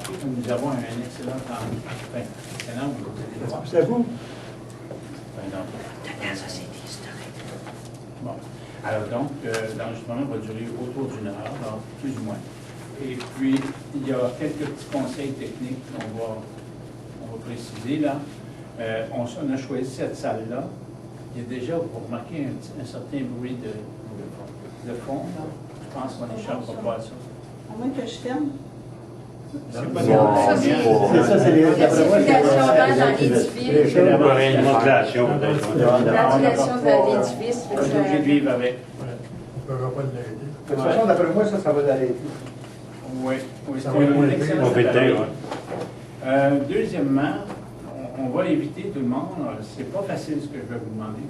remarqué que nous avons un excellent excellent, vous allez voir. C'est vous? Non. La société historique. Bon. Alors donc, l'enregistrement va durer autour d'une heure, alors, plus ou moins. Et puis, il y a quelques petits conseils techniques qu'on va préciser là. On a choisi cette salle-là. Il y a déjà, vous remarquez, un certain bruit de fond, là. Je pense qu'on n'échappera pas à ça. À moins que je ferme. C'est pas C'est ça, c'est les... La circulation dans l'édifice. C'est la ventilation. Ventilation dans l'édifice. On est obligé de vivre avec. On ne pourra pas l'arrêter. De toute façon, d'après moi, ça va l'arrêter. Oui, Ça c'est va être un excellent On fait le appareil. temps, Deuxièmement, on va éviter tout le monde, c'est pas facile ce que je vais vous demander,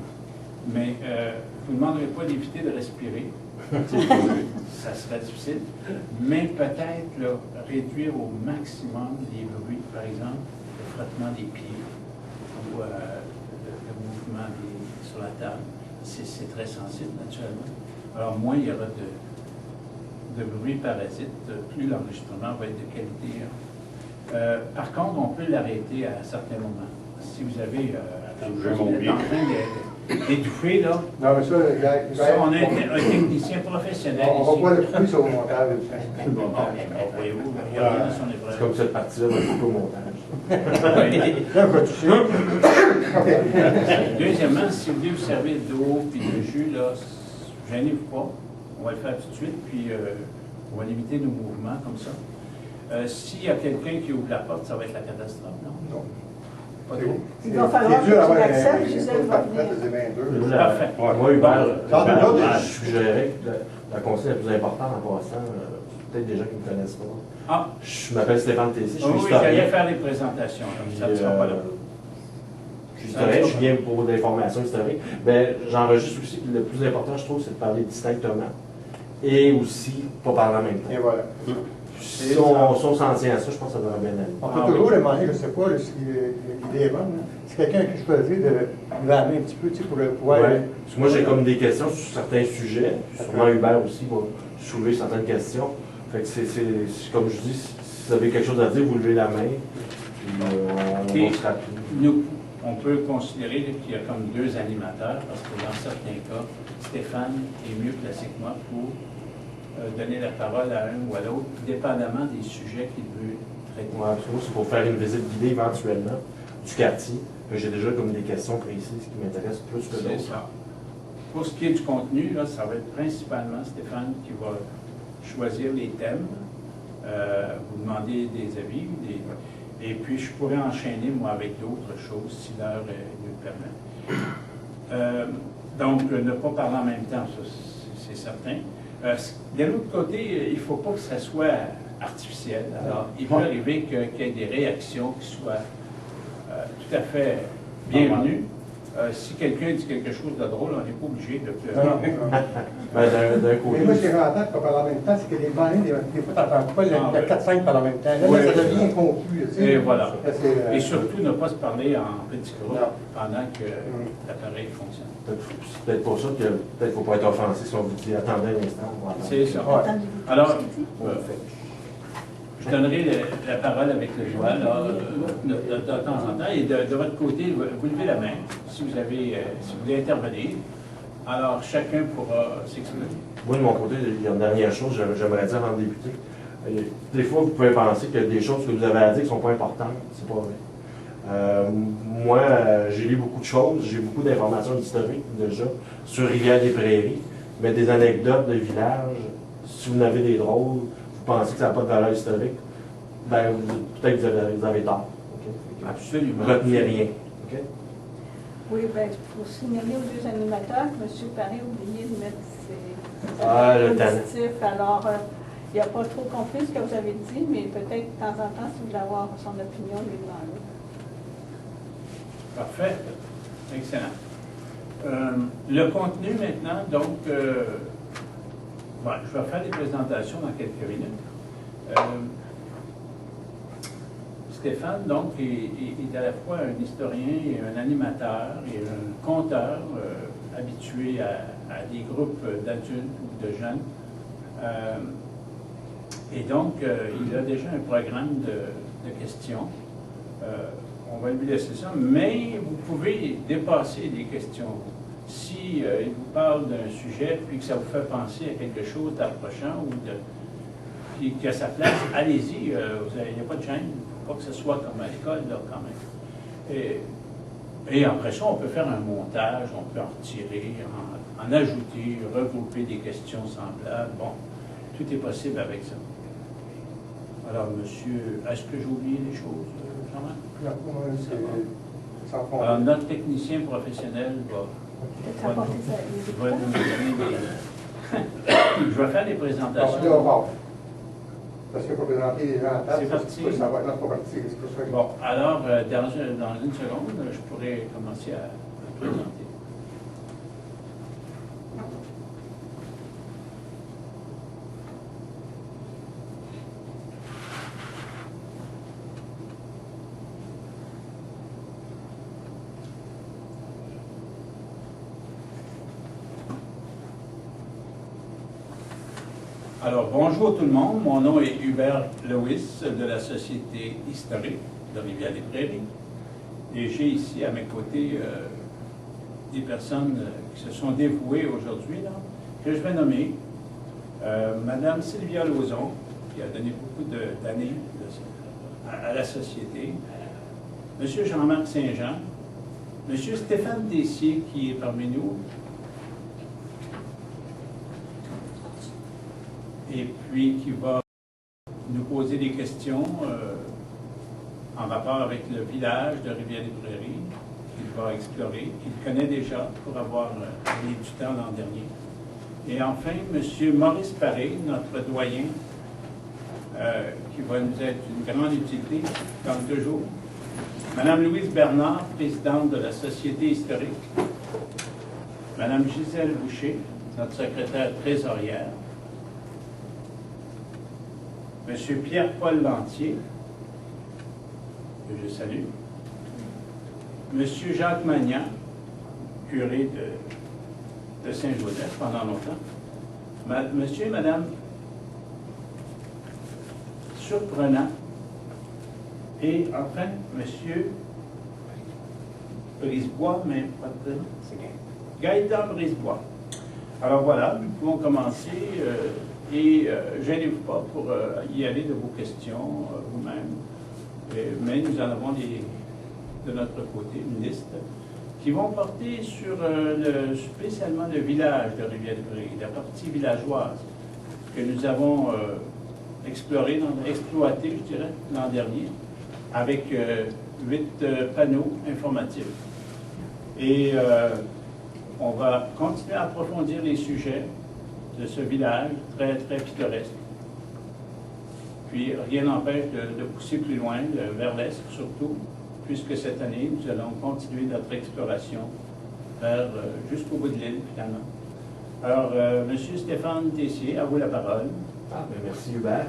mais je ne vous demanderai pas d'éviter de respirer. Ça serait difficile, mais peut-être là, réduire au maximum les bruits, par exemple, le frottement des pieds ou le mouvement sur la table. C'est très sensible, naturellement. Alors, moins il y aura de bruit parasite, plus l'enregistrement va être de qualité. Par contre, on peut l'arrêter à certains moments. Si vous avez vous êtes en train d'étouffer, là, Non, mais ça, ça, on a un technicien professionnel on va ici. pas le couper sur le montage. Bon, voyez-vous, regardez dans son épreuve. C'est comme cette partie-là, on coupe au montage. Là, on va toucher. Deuxièmement, si vous voulez vous servir d'eau puis de jus, là, gênez-vous pas. On va le faire tout de suite, puis on va limiter nos mouvements comme ça. S'il y a quelqu'un qui ouvre la porte, ça va être la catastrophe, non? Non. Pas trop. Il va falloir que tu l'acceptes, Gisèle va venir. C'est bien dur. Parfait. Moi, Hubert, Hubert, je suggérais que la conseil la plus importante en passant, peut-être des gens qui ne me connaissent pas. Ah, Je m'appelle Stéphane Tessier, je suis oui, historien. j'allais faire les présentations, comme ça ne sera pas là. Je suis historien, je viens pour des formations historiques. Ben, j'enregistre aussi, le plus important, je trouve, c'est de parler distinctement. Et aussi, pas parler en même temps. Et voilà. Si on s'en tient à ça, je pense que ça devrait bien aller. On peut toujours demander, je ne sais pas si l'idée est bonne, si quelqu'un qui choisit de l'amener un petit peu, tu sais, pour le pouvoir. Ouais. Parce que moi, j'ai comme des questions sur certains sujets. Sûrement Hubert aussi va soulever certaines questions. Fait que c'est comme je dis, si vous avez quelque chose à dire, vous levez la main. Puis on va se rappeler. Nous, on peut considérer qu'il y a comme deux animateurs, parce que dans certains cas, Stéphane est mieux placé que moi pour donner la parole à un ou à l'autre, dépendamment des sujets qu'il veut traiter. Ouais, parce que moi, c'est pour faire une visite guidée éventuellement du quartier. J'ai déjà comme des questions précises qui m'intéressent plus que C'est d'autres. ça. Pour ce qui est du contenu, là, ça va être principalement Stéphane qui va choisir les thèmes, vous demander des avis, et puis je pourrais enchaîner, moi, avec d'autres choses, si l'heure nous le permet. Donc, ne pas parler en même temps, ça, c'est certain. De l'autre côté, il ne faut pas que ça soit artificiel. Alors, il peut arriver qu'il y ait des réactions qui soient tout à fait bienvenues. Si quelqu'un dit quelque chose de drôle, on n'est pas obligé de pleurer. D'un côté. Mais moi, ce que j'entends de pas parler en même temps, c'est que les banlieue, des fois, tu n'entends pas, il y a 4-5 parlent en même temps. Là, Oui, ça devient confus. Tu sais. Et voilà. C'est, Et surtout, ne pas se parler en petit groupe Non. pendant que l'appareil fonctionne. C'est peut-être pour ça que peut-être qu'il ne faut pas être offensé si on vous dit attendez un instant. on va attendre. C'est ça. Ouais. Alors, je donnerai la parole avec le joie, là, de temps en temps. Et de votre côté, vous levez la main si vous voulez intervenir. Alors, chacun pourra s'exprimer. Moi, de mon côté, il y a une dernière chose, j'aimerais dire avant de débuter. Des fois, vous pouvez penser qu'il y a des choses que vous avez à dire qui ne sont pas importantes. C'est pas vrai. Moi, j'ai lu beaucoup de choses, j'ai beaucoup d'informations historiques déjà sur Rivière-des-Prairies, mais des anecdotes de village, si vous en avez des drôles, vous pensez que ça n'a pas de valeur historique, ben peut-être que vous avez tort. Okay? Absolument. Retenez rien. Okay? Oui, bien, il faut signaler aux deux animateurs que M. Paré a oublié de mettre le positifs. Alors, il n'a pas trop compris ce que vous avez dit, mais peut-être de temps en temps, si vous voulez avoir son opinion, lui demander. Parfait. Excellent. Le contenu maintenant, donc, bon, je vais faire des présentations dans quelques minutes. Stéphane, donc, est à la fois un historien et un animateur et un conteur habitué à des groupes d'adultes ou de jeunes. Et donc, il a déjà un programme de questions. On va lui laisser ça, mais vous pouvez dépasser des questions. Si il vous parle d'un sujet, puis que ça vous fait penser à quelque chose d'approchant, puis qu'à sa place, allez-y, il n'y a pas de gêne. Il ne faut pas que ce soit comme à l'école, là, quand même. Et après ça, on peut faire un montage, on peut en retirer, en ajouter, regrouper des questions semblables. Bon, tout est possible avec ça. Alors, monsieur, est-ce que j'ai oublié des choses, Jean-Marc? Non, Alors, notre technicien professionnel va nous donner des... Je vais faire des présentations. Parce qu'il faut présenter les gens à table. C'est parti. Ça va être notre partie. C'est pour ça que... Bon, alors, dans une seconde, je pourrais commencer à présenter. Alors, bonjour tout le monde. Mon nom est Hubert Lewis de la Société historique de Rivière-des-Prairies. Et j'ai ici à mes côtés des personnes qui se sont dévouées aujourd'hui, que je vais nommer. Madame Sylvia Lauzon, qui a donné beaucoup d'années à la Société. Monsieur Jean-Marc Saint-Jean. Monsieur Stéphane Tessier, qui est parmi nous. Et puis qui va nous poser des questions en rapport avec le village de Rivière-des-Prairies qu'il va explorer, qu'il connaît déjà pour avoir mis du temps l'an dernier. Et enfin, M. Maurice Paré, notre doyen, qui va nous être une grande utilité, comme toujours. Mme Louise Bernard, présidente de la Société historique. Mme Gisèle Boucher, notre secrétaire trésorière. M. Pierre-Paul Lantier, que je salue. M. Jacques Magnan, curé de Saint-Joseph pendant longtemps. Monsieur et Madame Surprenant. Et enfin, M. Brisebois, mais pas de prénom, c'est Gaëtan Brisebois. Alors voilà, nous pouvons commencer. Gênez-vous pas pour y aller de vos questions vous-même. Mais nous en avons de notre côté une liste qui vont porter sur spécialement le village de Rivière-des-Prairies, la partie villageoise que nous avons exploité, je dirais, l'an dernier, avec 8 panneaux informatifs. Et on va continuer à approfondir les sujets de ce village très, très pittoresque. Puis rien n'empêche de pousser plus loin, vers l'est surtout, puisque cette année, nous allons continuer notre exploration vers jusqu'au bout de l'île, finalement. Alors, M. Stéphane Tessier, à vous la parole. Merci Hubert.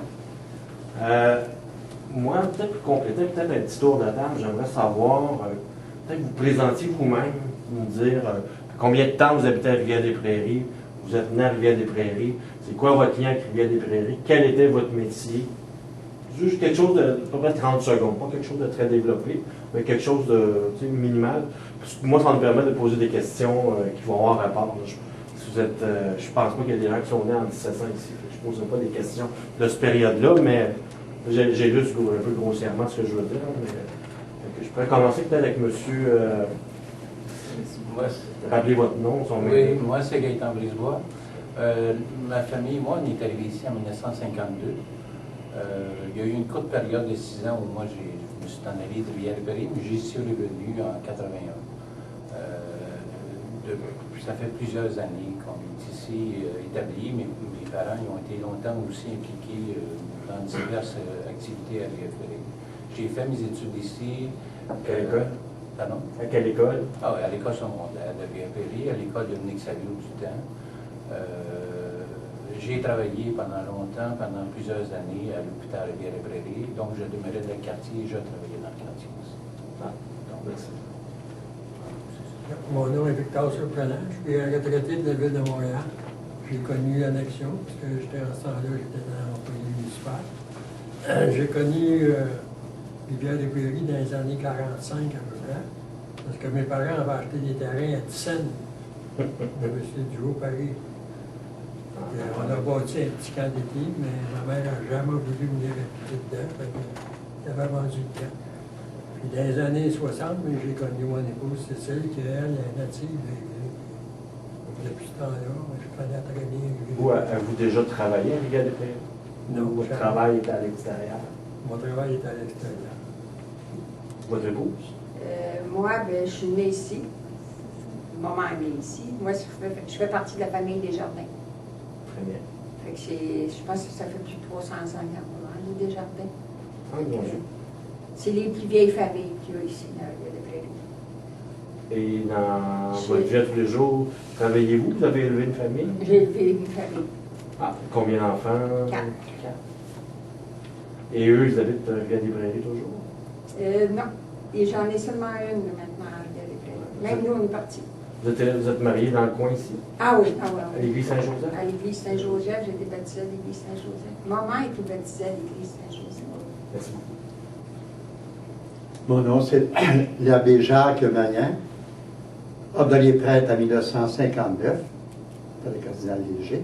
Moi, peut-être pour compléter peut-être un petit tour de table, j'aimerais savoir, peut-être vous présentiez vous-même, nous dire combien de temps vous habitez à Rivière-des-Prairies. Vous êtes né à Rivière-des-Prairies, c'est quoi votre lien avec Rivière-des-Prairies, quel était votre métier? Juste quelque chose de à peu près 30 secondes, pas quelque chose de très développé, mais quelque chose de minimal. Parce que moi, ça me permet de poser des questions qui vont avoir rapport. Je pense pas qu'il y a des gens qui sont nés en 1700 ici, je ne poserai pas des questions de cette période-là, mais j'ai lu un peu grossièrement ce que je veux dire. Mais, je pourrais commencer peut-être avec monsieur... rappelez votre nom, son nom. Oui, moi c'est Gaëtan Brisebois. Ma famille, moi, on est arrivé ici en 1952. Il y a eu une courte période de 6 ans où moi je me suis en allé de Rivière-des-Prairies, mais j'y suis revenu en 81. Ça fait plusieurs années qu'on est ici établi. Mes parents ils ont été longtemps aussi impliqués dans diverses activités à Rivière-des-Prairies. J'ai fait mes études ici. Quelle école? Pardon? À quelle école? Ah oui, à l'école secondaire de Rivière-des-Prairies, à l'école de Dominique Savio du temps. J'ai travaillé pendant longtemps, pendant plusieurs années à l'hôpital Rivière-des-Prairies, donc je demeurais dans le quartier et je travaillais dans le quartier aussi. Donc, merci. Mon nom est Victor Surprenant, je suis retraité de la ville de Montréal. J'ai connu l'annexion, parce que j'étais en ce temps-là, j'étais dans l'employé municipal. municipal. J'ai connu Rivière-des-Prairies dans les années 45 à peu près, parce que mes parents avaient acheté des terrains à Tissène de M. Duhaut-Paris. On a bâti un petit camp d'été, mais ma mère n'a jamais voulu venir habiter dedans, fait qu'elle avait vendu le camp. Puis dans les années 60, j'ai connu mon épouse Cécile, qui elle est native. Depuis ce temps-là, je connais très bien. Vous, avez-vous déjà travaillé à Rivière-des-Prairies? Non, Votre travail est à l'extérieur. Mon travail est à l'extérieur. Votre épouse? Moi, ben, je suis née ici. Maman est née ici. Moi, je fais partie de la famille Desjardins. Très bien. Fait que je pense que ça fait plus de 300 ans qu'on est Desjardins. Ah, mon Dieu. C'est les plus vieilles familles qu'il y a ici dans Rivière-des-Prairies. Et dans votre vie à tous les jours, travaillez-vous? Vous avez élevé une famille? J'ai élevé une famille. Ah, combien d'enfants? 4. Et eux, ils habitent à Rivière-des-Prairies toujours? Non. Et j'en ai seulement une maintenant à Rivière-des-Prairies. Même nous, on est partis. Vous êtes mariés dans le coin ici? Ah oui, ah oui. À l'église Saint-Joseph? À l'église Saint-Joseph, j'ai été baptisée à l'église Saint-Joseph. Maman était baptisée à l'église Saint-Joseph. Merci beaucoup. Mon nom, c'est l'abbé Jacques Magnan, ordonnier prêtre en 1959, par le cardinal Léger.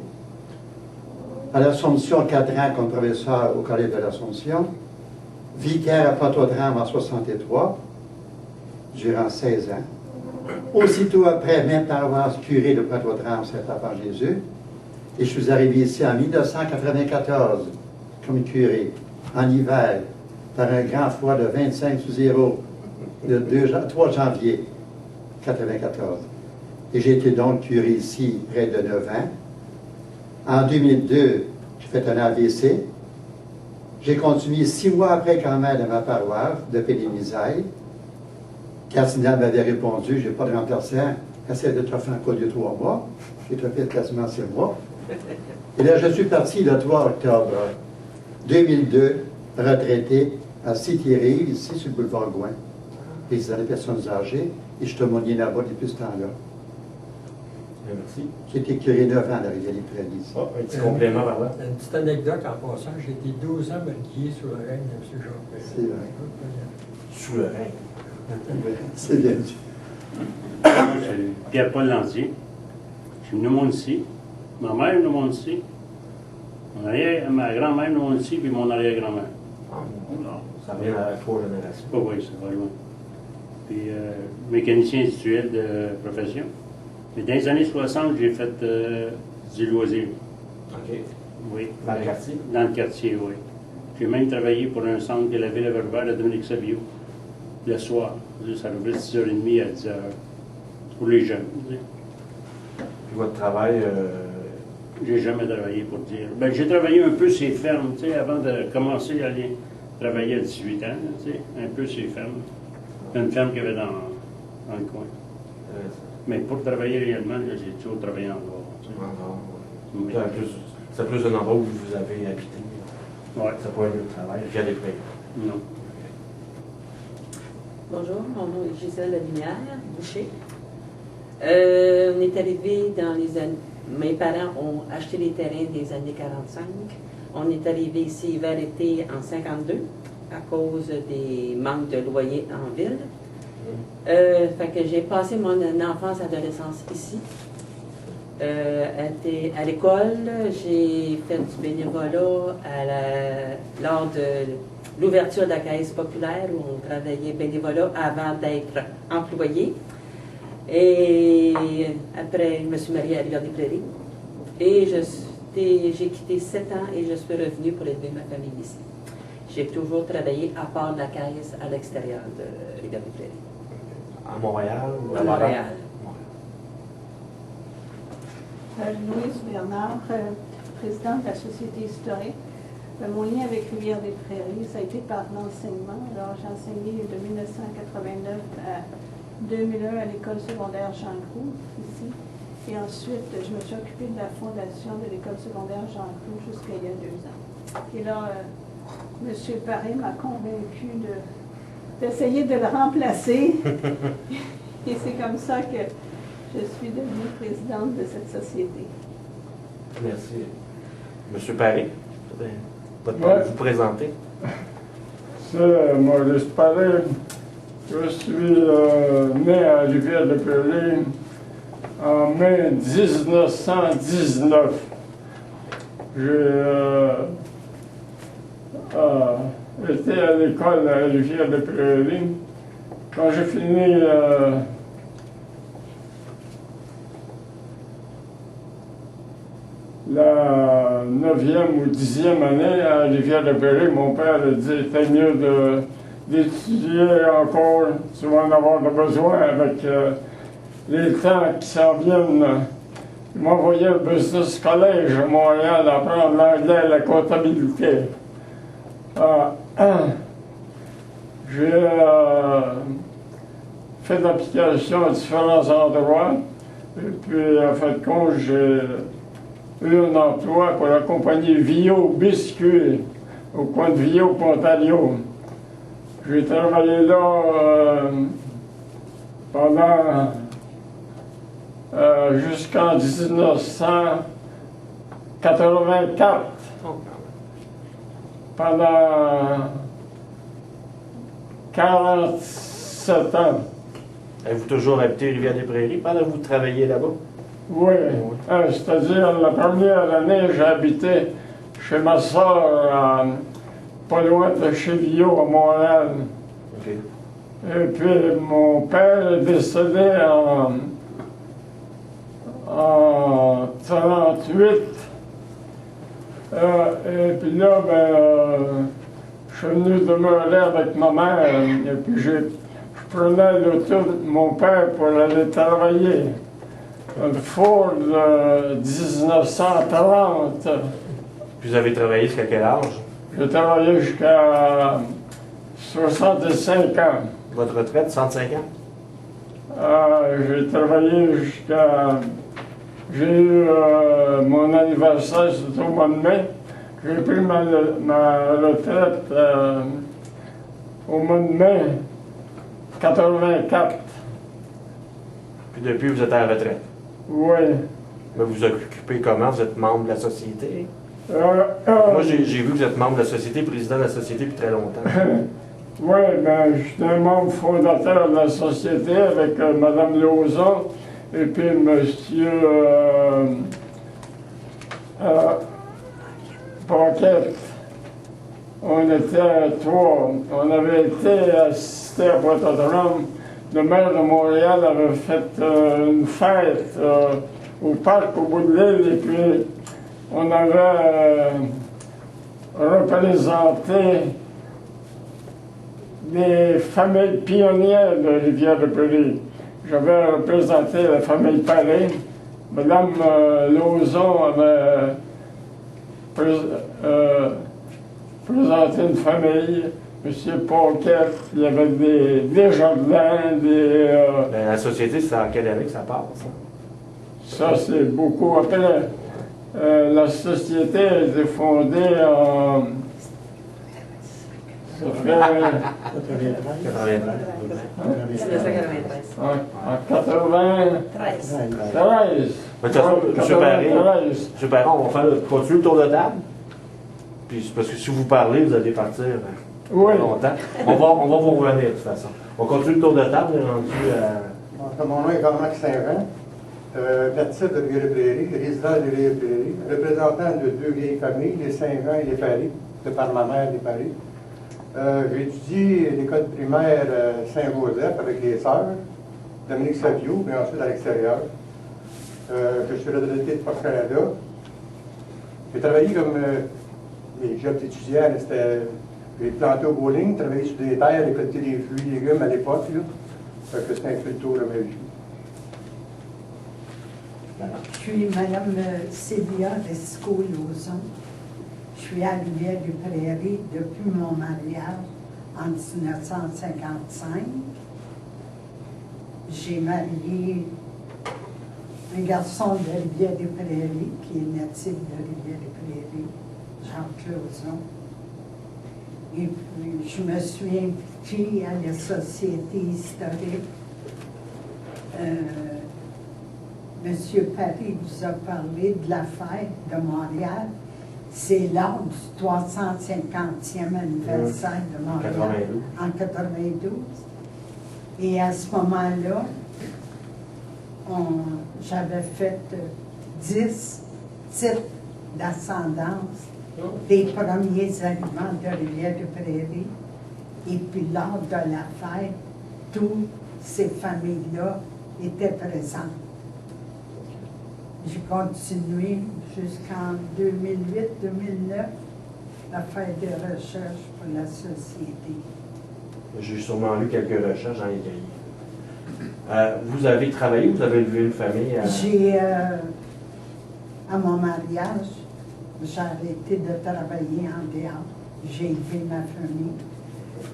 À l'Assomption, 4 ans comme professeur au Collège de l'Assomption. Vicaire à Pointe-aux-Trembles en 63, durant 16 ans. Aussitôt après, même paroisse curé de Pointe-aux-Trembles, Saint-Enfant-Jésus. Et je suis arrivé ici en 1994 comme curé, en hiver, par un grand froid de 25 sous zéro, le 3 janvier 1994. Et j'ai été donc curé ici près de 9 ans. En 2002, j'ai fait un AVC. J'ai continué 6 mois après quand même dans ma paroisse de Pédémisaille. Cardinal m'avait répondu, je n'ai pas de remplaçant, essaie de te faire un de 3 mois. J'ai fait quasiment 6 mois. Et là, je suis parti le 3 octobre 2002, retraité à Cité-Rive, ici sur le boulevard Gouin, résident des personnes âgées, et je te monnier là-bas depuis ce temps-là. Merci. J'ai été curé 9 ans à la Rivière-des-Prairies ici. Oh, un petit complément par là. Une petite anecdote en passant, j'ai été 12 ans marié sous le règne de M. Jean-Pierre. C'est vrai. Sous le règne. C'est bien dit. Moi, je suis Pierre-Paul Landier. Je suis venu au monde ici. Ma mère est venue au monde ici. Ma grand-mère est venue au monde ici, puis mon arrière-grand-mère. Ah, non, ça vient à 3 générations. Pas oui, ça va loin. Puis, mécanicien industriel de profession. Mais dans les années 60, j'ai fait du loisir. OK. Oui. Dans le quartier? Dans le quartier, oui. J'ai même travaillé pour un centre que la ville avait ouvert à Dominique Savio, le soir. Ça ouvrait de 6h30 à 10h. Pour les jeunes. Puis votre travail... J'ai jamais travaillé pour dire. Ben, j'ai travaillé un peu ces fermes, tu sais, avant de commencer à aller travailler à 18 ans, tu sais, un peu ces fermes. Une ferme qu'il y avait dans le coin. Mais pour travailler réellement, là, j'ai toujours travaillé en dehors. Tu sais. C'est plus un endroit où vous avez habité. Ouais. C'est pas un lieu de travail, via des prêts. Non. Bonjour, mon nom est Gisèle Lumière, Boucher. On est arrivé dans les années... Mes parents ont acheté les terrains des années 45. On est arrivé ici hiver-été en 52 à cause des manques de loyers en ville. Fait que j'ai passé mon enfance, adolescence ici. À l'école, j'ai fait du bénévolat lors de l'ouverture de la Caisse populaire où on travaillait bénévolat avant d'être employé. Et après, je me suis mariée à Rivière-des-Prairies. Et j'ai quitté 7 ans et je suis revenue pour élever ma famille ici. J'ai toujours travaillé à part de la caisse à l'extérieur de Rivière-des-Prairies. À Montréal ou à Montréal? Louise Bernard, présidente de la Société historique. Mon lien avec Rivière-des-Prairies, ça a été par l'enseignement. Alors, j'ai enseigné de 1989 à 2001 à l'école secondaire Jean Groux, ici. Et ensuite, je me suis occupée de la fondation de l'école secondaire Jean Groux jusqu'à il y a 2 ans. Et là, M. Paré m'a convaincu d'essayer de le remplacer. Et c'est comme ça que je suis devenue présidente de cette société. Merci. Monsieur Paré? Vous présenter? C'est Maurice Paré. Je suis né à Rivière-de-Prairie en mai 1919. J'ai été à l'école à Rivière-de-Prairie. Quand j'ai fini la 9e ou 10e année à Rivière-de-Prairie, mon père a dit qu'il était mieux d'étudier encore, tu vas en avoir besoin avec les temps qui s'en viennent. Il m'a envoyé au Business College à Montréal apprendre l'anglais et la comptabilité. J'ai fait d'applications à différents endroits, et puis en fin de compte, j'ai eu un emploi pour la compagnie Vio Biscuit, au coin de Vio-Pontario. J'ai travaillé là pendant jusqu'en 1984, pendant 47 ans. Avez-vous toujours habité Rivière-des-Prairies pendant que vous travailliez là-bas? Oui, c'est-à-dire la première année, j'ai habité chez ma soeur, pas loin de chez Vio, à Montréal. Okay. Et puis mon père est décédé en 38. Et puis là, je suis venu demeurer avec ma mère. Et puis je prenais l'auto de mon père pour aller travailler. Un Ford 1930. Puis vous avez travaillé jusqu'à quel âge? J'ai travaillé jusqu'à 65 ans. Votre retraite, 65 ans? J'ai travaillé jusqu'à... J'ai eu mon anniversaire, c'était au mois de mai. J'ai pris ma retraite au mois de mai 84. Puis depuis, vous êtes à la retraite? Oui. Mais vous occupez comment? Vous êtes membre de la société? Moi, j'ai vu que vous êtes membre de la société, président de la société depuis très longtemps. Oui, je suis un membre fondateur de la société avec Mme Lauzon et puis M. Paquette. On était trois. On avait été assistés à Pointe-aux-Trembles. Le maire de Montréal avait fait une fête au parc au bout de l'île et puis on avait représenté des familles pionnières de Rivière-de-Prairie. J'avais représenté la famille Paré. Mme Lauzon avait présenté une famille. M. Paquette, il y avait des jardins, La société, c'est en quelle année que ça passe? Ça, c'est beaucoup. Après, la société a été fondée en... Ça fait... 1993. En 93. De toute façon, M. Perron, on va continuer le tour de table. Puis c'est parce que si vous parlez, vous allez partir longtemps. On va vous revenir de toute façon. On continue le tour de table, on est rendu à... Mon nom est Carmack Saint-Jean, natif de Rivière-de-Prairie, résident de Rivière-de-Prairie, représentant de deux vieilles familles, les Saint-Jean et les Paré, de par ma mère, les Paré. J'ai étudié l'école primaire Saint-Joseph avec les sœurs, Dominique Savio, mais ensuite à l'extérieur. Je suis retraité de Force Canada. J'ai travaillé comme les jobs d'étudiants, j'ai planté au bowling, travaillé sur des terres, récolté des fruits et légumes à l'époque. C'était un peu le tour de ma vie. Je suis Mme Sylvia Resco-Lauzon. Je suis à Rivière-des-Prairies depuis mon mariage en 1955. J'ai marié un garçon de Rivière-des-Prairies qui est natif de Rivière-des-Prairies, Jean Clauzon. Et puis, je me suis impliquée à la Société historique. Monsieur Paris vous a parlé de la fête de Montréal. C'est lors du 350e anniversaire de Montréal. 92. En 92. Et à ce moment-là, j'avais fait 10 titres d'ascendance des premiers aliments de Rivière-des-Prairies. Et puis lors de la fête, toutes ces familles-là étaient présentes. J'ai continué jusqu'en 2008-2009 à faire des recherches pour la société. J'ai sûrement lu quelques recherches dans les cahiers. Vous avez travaillé, vous avez élevé une famille à... J'ai, à mon mariage, j'ai arrêté de travailler en dehors. J'ai élevé ma famille.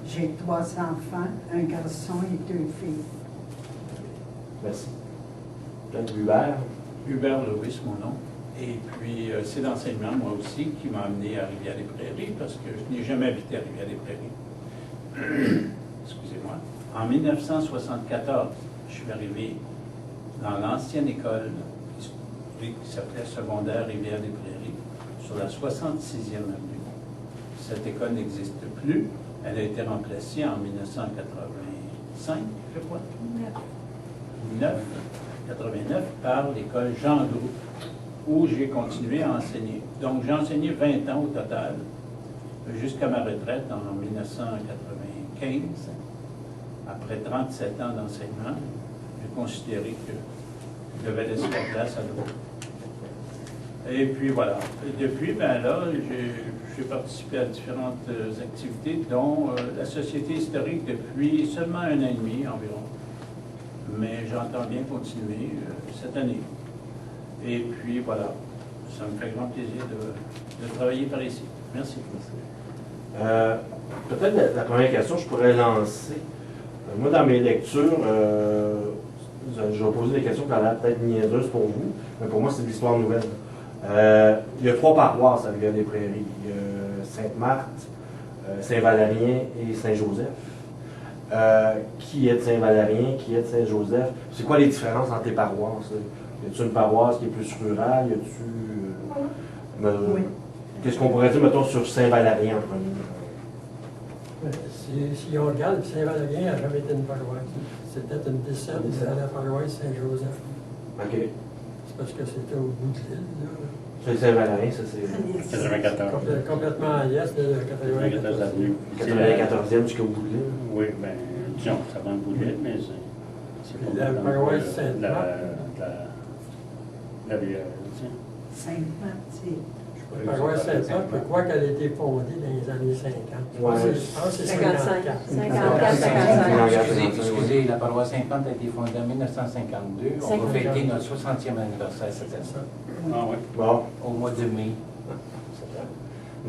J'ai 3 enfants, un garçon et 2 filles. Merci. Peut-être Hubert. Hubert Lewis, mon nom. Et puis, c'est l'enseignement, moi aussi, qui m'a amené à Rivière-des-Prairies, parce que je n'ai jamais habité à Rivière-des-Prairies. Excusez-moi. En 1974, je suis arrivé dans l'ancienne école qui s'appelait Secondaire Rivière-des-Prairies, sur la 66e avenue. Cette école n'existe plus. Elle a été remplacée en 1985, je crois. 89 par l'école Jean Groux, où j'ai continué à enseigner. Donc, j'ai enseigné 20 ans au total, jusqu'à ma retraite en 1995. Après 37 ans d'enseignement, j'ai considéré que je devais laisser la place à d'autres. Et puis voilà. Et depuis, ben là, j'ai participé à différentes activités, dont la Société historique depuis seulement 1 an et demi environ. Mais j'entends bien continuer cette année. Et puis voilà, ça me fait grand plaisir de travailler par ici. Merci. Peut-être la première question, je pourrais lancer. Moi, dans mes lectures, je vais poser des questions qui ont l'air peut-être niaiseuses pour vous, mais pour moi, c'est de l'histoire nouvelle. Il y a 3 paroisses à Rivière-des-Prairies. Il y a Sainte-Marthe, Saint-Valérien et Saint-Joseph. Qui est de Saint-Valérien, qui est de Saint-Joseph? C'est quoi les différences entre les paroisses? Y a-t-il une paroisse qui est plus rurale? Y a-t-il... Oui. Qu'est-ce qu'on pourrait dire, mettons, sur Saint-Valérien en premier? Si on regarde, Saint-Valérien n'a jamais été une paroisse. C'était une disserte de la paroisse Saint-Joseph. OK. C'est parce que c'était au bout de l'île, là. C'est Saint-Valérien, ça c'est... 94. Complètement à l'est de 94 avenue. 94e jusqu'au bout de l'île. Oui, bien, disons, ça va un bout de l'île, mais c'est La paroisse Sainte-Marthe. La bière, Sainte-Marthe, La paroisse Sainte-Marthe, je crois qu'elle a été fondée dans les années 50. Ouais. Je pense que c'est 55. 55. Excusez, la paroisse Sainte-Marthe a été fondée en 1952. On va fêter notre 60e anniversaire cette année. Ah oui. Bon. Au mois de mai.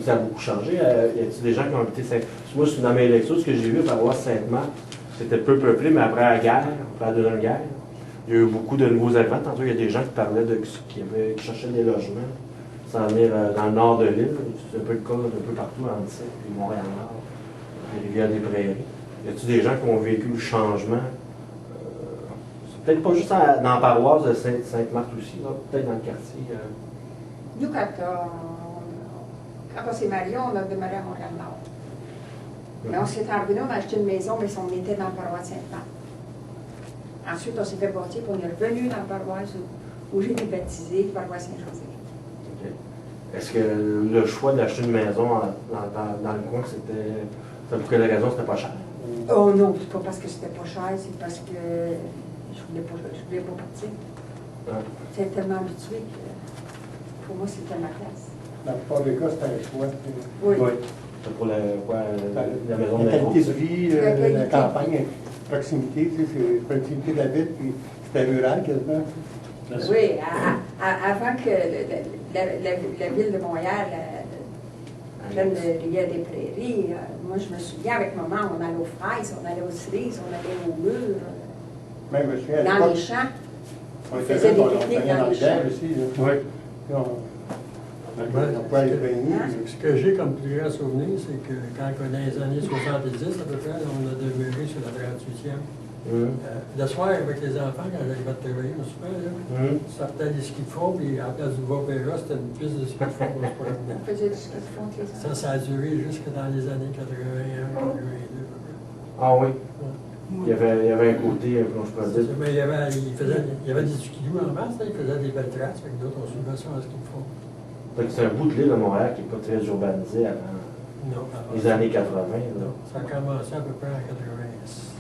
Ça a beaucoup changé. Y a-t-il des gens qui ont habité Saint-Marthe? Moi, dans mes lectures, ce que j'ai vu, la paroisse Sainte-Marthe, c'était peu peuplé, mais après la guerre, après la Deuxième Guerre, il y a eu beaucoup de nouveaux arrivants. Tantôt, il y a des gens qui parlaient qui cherchaient des logements, s'en venir dans le nord de l'île. C'est un peu le cas un peu partout, en Antique, puis Montréal-Nord, puis Rivière-des-Prairies. Y a-t-il des gens qui ont vécu le changement? C'est peut-être pas juste dans la paroisse de Sainte-Marthe aussi, là, peut-être dans le quartier. Nous, quand on s'est mariés, on a demeuré à Montréal-Nord. Mais on s'est revenu, on a acheté une maison, mais on était dans la paroisse Sainte-Marthe. Ensuite, on s'est fait bâtir, puis on est revenu dans la paroisse où j'ai été baptisée, la paroisse Saint-Joseph. Okay. Est-ce que le choix d'acheter une maison dans le coin, c'était pour quelle raison c'était pas cher? Oh non, c'est pas parce que c'était pas cher, c'est parce que je voulais pas partir. Ah. J'étais tellement habituée que pour moi, c'était ma place. Dans la plupart des cas, c'était un choix. Oui. C'est pour la maison de La qualité de l'impôt. vie, La la qualité. campagne, proximité, tu sais, c'est proximité de la ville, puis c'était rural quasiment. Oui, avant que la ville de Montréal prenne le Rivière-des-Prairies, moi je me souviens avec maman, on allait aux fraises, on allait aux cerises, on allait aux murs, Même, je me souviens, à dans l'époque, les champs. on faisait faisait des on pique-niques prenait dans dans les les champs. dents aussi. Là. Oui. Puis on pouvait aller se baigner. Ce que j'ai comme plus grand souvenir, c'est que quand dans les années 70 à peu près, on a demeuré sur la 38e. Le soir, avec les enfants, quand j'arrivais de travailler au super, là, ils sortaient des skis de fond, puis à la place du Vopéra, c'était une piste de ski de fond. On faisait du ski de fond avec les enfants. Ça a duré jusque dans les années 81, 82. Ah oui? Il y avait un côté, comment je pourrais dire. Mais il y avait des skidoo en masse, là, ils faisaient des belles traces, avec d'autres, on suivait ça en ski de fond. Donc c'est un bout de l'île de Montréal qui n'est pas très urbanisé avant les années 80. Là. Ça a commencé à peu près en 86.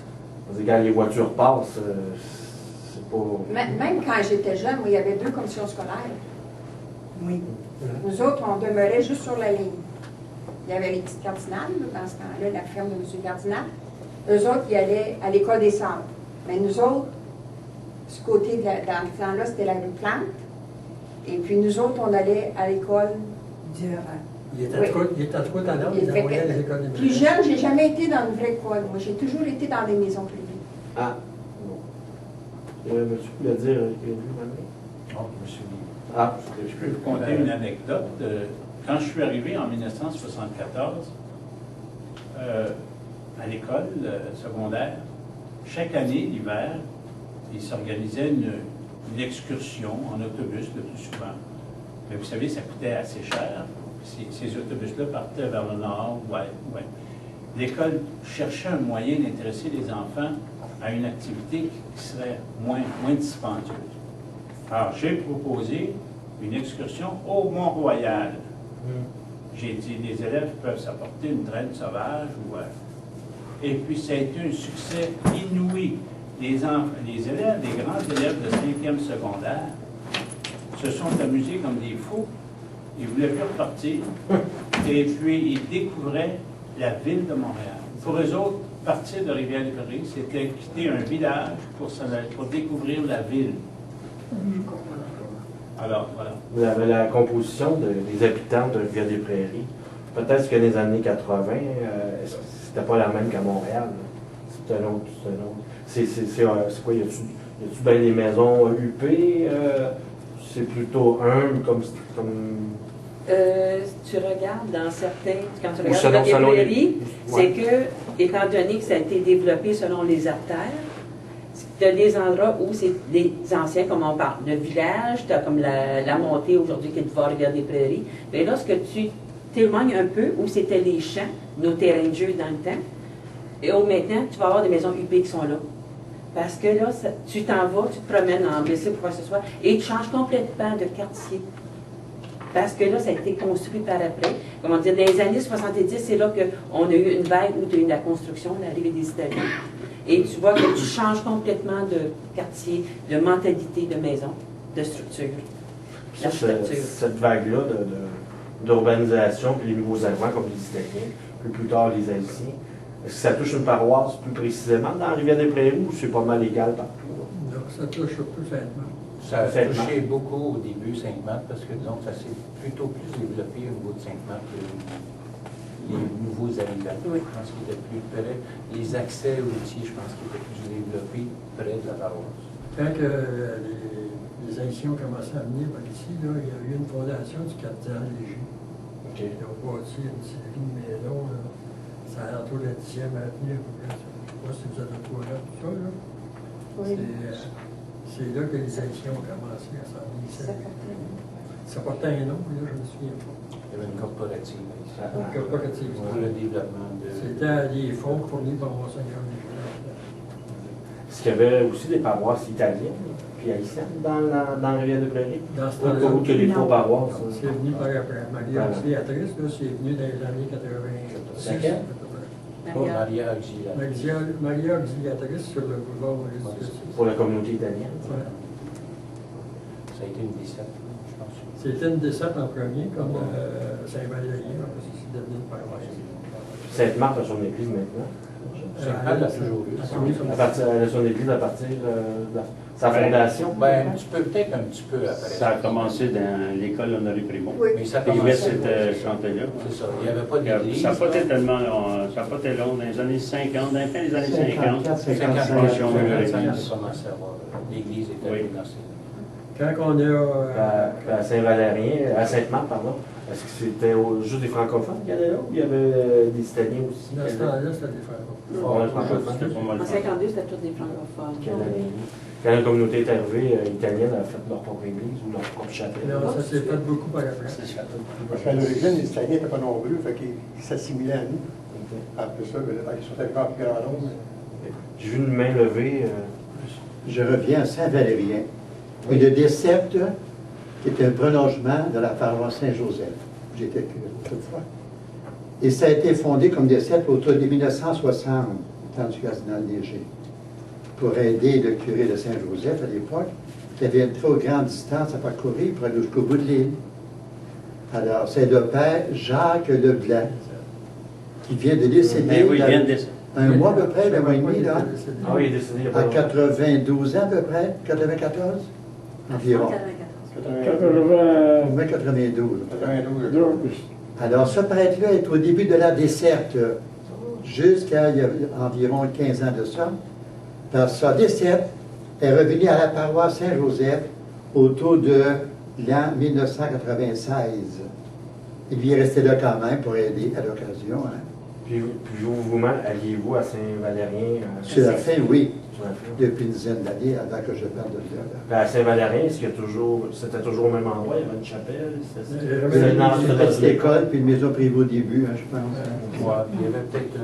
Quand les voitures passent, c'est pas... Même quand j'étais jeune, moi, il y avait 2 commissions scolaires. Oui. Nous autres, on demeurait juste sur la ligne. Il y avait les petites cardinales, dans ce temps-là, la ferme de M. Cardinal. Eux autres, ils allaient à l'école des Sables. Mais nous autres, ce côté, dans ce temps-là, c'était la rue Plante. Et puis nous autres, on allait à l'école Durant. Il était trop talent, il envoyait à les écoles des Plus jeune, j'ai jamais été dans une vraie école. Moi, j'ai toujours été dans des maisons privées. Ah, non. Monsieur voulait dire qu'il y a Non, je me souviens. Ah, Je peux vous conter une anecdote. Quand je suis arrivé en 1974 à l'école secondaire, chaque année, l'hiver, il s'organisait une excursion en autobus le plus souvent. Mais vous savez, ça coûtait assez cher. Ces autobus-là partaient vers le nord. Ouais. L'école cherchait un moyen d'intéresser les enfants à une activité qui serait moins dispendieuse. Alors, j'ai proposé une excursion au Mont-Royal. J'ai dit, les élèves peuvent s'apporter une traîne sauvage. Et puis, ça a été un succès inouï. Les élèves, les grands élèves de 5e secondaire, se sont amusés comme des fous. Ils ne voulaient plus repartir. Et puis, ils découvraient la ville de Montréal. Pour eux autres, partir de Rivière-des-Prairies, c'était quitter un village pour découvrir la ville. Alors, voilà. Vous avez la composition des habitants de Rivière-des-Prairies. Peut-être que les années 80, c'était pas la même qu'à Montréal. C'est un autre. C'est quoi? Y a-tu bien des maisons huppées? C'est plutôt humble comme... Tu regardes dans certains, quand tu regardes dans les prairies, c'est que, étant donné que ça a été développé selon les artères, tu as des endroits où c'est des anciens, comme on parle, le village, tu as comme la montée aujourd'hui qui est devant Rivière-des-Prairies. Mais lorsque tu t'éloignes un peu, où c'était les champs, nos terrains de jeu dans le temps, et où maintenant, tu vas avoir des maisons huppées qui sont là. Parce que là, tu t'en vas, tu te promènes en blessé ou quoi que ce soit, et tu changes complètement de quartier. Parce que là, ça a été construit par après. Comment dire, dans les années 70, c'est là qu'on a eu une vague où tu as eu de la construction, l'arrivée des Italiens. Et tu vois que tu changes complètement de quartier, de mentalité, de maison, de structure. Cette vague-là d'urbanisation, puis les nouveaux arrivants comme les Italiens, puis plus tard les Haïtiens, est-ce que ça touche une paroisse plus précisément dans la Rivière-des-Prairies ou c'est pas mal égal partout? Non, ça touche plus Sainte-Marthe. Ça a touché beaucoup au début Sainte-Marthe parce que donc ça s'est plutôt plus développé au niveau de Sainte-Marthe que les nouveaux arrivants. Oui. Je pense qu'ils étaient plus près. Les accès routiers, je pense qu'ils étaient plus développés près de la paroisse. Quand les Haïtiens ont commencé à venir par ici, là, il y a eu une fondation du cardinal Léger. Okay. Ils ont bâti une série de maisons. Là. Ça a autour de la 10e avenue, à peu près. Je ne sais pas si vous êtes au courant de tout ça. Là. Oui. C'est là que les Haïtiens ont commencé à s'en venir. Ça portait un nom, là, je me souviens pas. Il y avait une corporative ici. Une coopérative. Pour le développement de... C'était des fonds fournis par Monseigneur Nicolas. Est-ce qu'il y avait aussi des paroisses italiennes puis haïtiennes dans Rivière-des-Prairies? Dans ce temps-là, que les trois paroisses. C'est venu par après. Maria Auxiliatrice, là, c'est venu dans les années 86. Laquelle? Maria Auxiliatrice. Maria Auxiliatrice sur le boulevard Maurice. Pour la communauté italienne. Ouais. Ça a été une décette, je pense. C'était une descente en premier, comme Saint-Valéry, parce que c'est devenu une paroisse. Sainte-Marthe a son église maintenant. Sainte-Marthe a toujours eu. Elle a son église à partir de sa fondation. Ben, un petit peu, peut-être un petit peu après. Ça a commencé dans l'école Honoré Primo. Oui. Mais ça a Et commencé. c'était chanté là. C'est ça. Il n'y avait pas d'église. Ça n'a pas été tellement long. Ça n'a pas été long. Dans les années 50, dans la fin des années 50, 55, on commençait à voir. L'église était Oui. financée. Quand on a... À Saint-Valérien, à Sainte-Marthe, pardon, Est-ce que c'était juste des francophones qu'il y avait là, ou il y avait des Italiens aussi? Dans ce temps-là, c'était des frères. Ouais, francophones. C'était pas mal. En 52, c'était tous des francophones. Quand la communauté est arrivée, italienne a fait leur propre église ou leur propre chapelle. Non, ça s'est fait beaucoup par après. Parce qu'à l'origine, les Italiens n'étaient pas nombreux, fait qu'ils s'assimilaient à nous. Après ça, ils sont arrivés en plus grand nombre. J'ai vu une main levée. Je reviens à Saint-Valérien. Une desserte qui est un prolongement de la paroisse Saint-Joseph. J'étais autrefois. Et ça a été fondé comme desserte autour de 1960, au temps du cardinal Léger, pour aider le curé de Saint-Joseph à l'époque, qui avait une trop grande distance à parcourir pour aller jusqu'au bout de l'île. Alors, c'est le père Jacques Leblanc, qui vient de décéder Ben oui, il vient de décéder. un mois à peu près, un mois et demi, là, Ah oui, il est décédé il y a pas à longtemps. 92 ans à peu près, 94 environ. 80. 92. 92. Alors, ce prêtre-là est au début de la desserte, jusqu'à il y a environ 15 ans de ça. Parce que sa desserte est revenue à la paroisse Saint-Joseph autour de l'an 1996. Il y est resté là quand même pour aider à l'occasion. Hein. Puis vous-même, alliez-vous à Saint-Valérien? Sur la fin, oui, Sur la fin. depuis une dizaine d'années avant que je parte de là. Puis à Saint-Valérien, est-ce qu'il y a toujours, c'était toujours au même endroit? Il y avait une chapelle? Il y avait une petite école, puis une maison privée au début, hein, je pense. Ouais, puis il y avait peut-être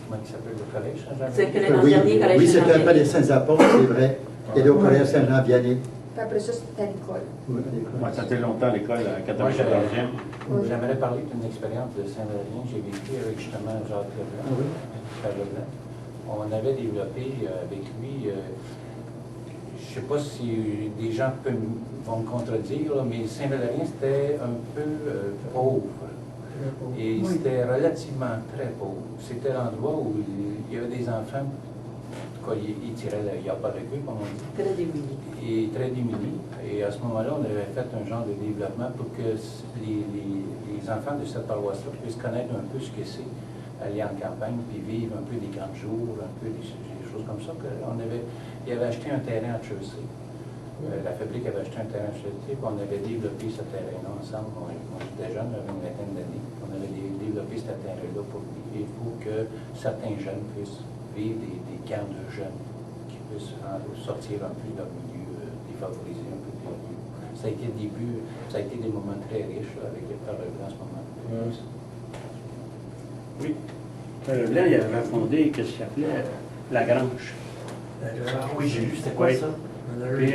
comment il s'appelle, le collège Saint-Jean? C'est que l'an Oui, dernier, collège oui, c'était Saint-Jean. pas des Saints-Apôtres, c'est vrai. Il y a au collège Saint-Jean-Vianney. Puis après ça, c'était à l'école. Oui, à l'école. Moi, ça fait longtemps à l'école, à Moi, 94e. j'aimerais parler d'une expérience de Saint-Valérien que j'ai vécue avec justement Jacques Leblanc, Ah oui. Père Leblanc. On avait développé avec lui, je ne sais pas si des gens vont me contredire, là, mais Saint-Valérien, c'était un peu pauvre. Et c'était relativement très pauvre. C'était l'endroit où il y avait des enfants, en tout cas, ils tiraient il n'y a pas de queue, comme on dit. Très démunis. Et très démunis. Et à ce moment-là, on avait fait un genre de développement pour que les enfants de cette paroisse-là puissent connaître un peu ce que c'est aller en campagne, puis vivre un peu des grands jours, un peu des choses comme ça. Il avait acheté un terrain à Chelsea. La fabrique avait acheté un terrain à Chelsea, puis on avait développé ce terrain-là ensemble. Moi, j'étais jeune, j'avais une vingtaine d'années. On avait développé ce terrain-là pour que certains jeunes puissent vivre des camps de jeunes qui puissent sortir un peu de leur milieu, défavorisé un peu de leur milieu. Ça a été des moments très riches là, avec les Pères Leblanc en ce moment. Oui. Père Leblanc, il avait fondé, qu'est-ce qu'il appelait, La Grange. Ah oui, j'ai lu, c'était quoi Oui. ça? Puis, tu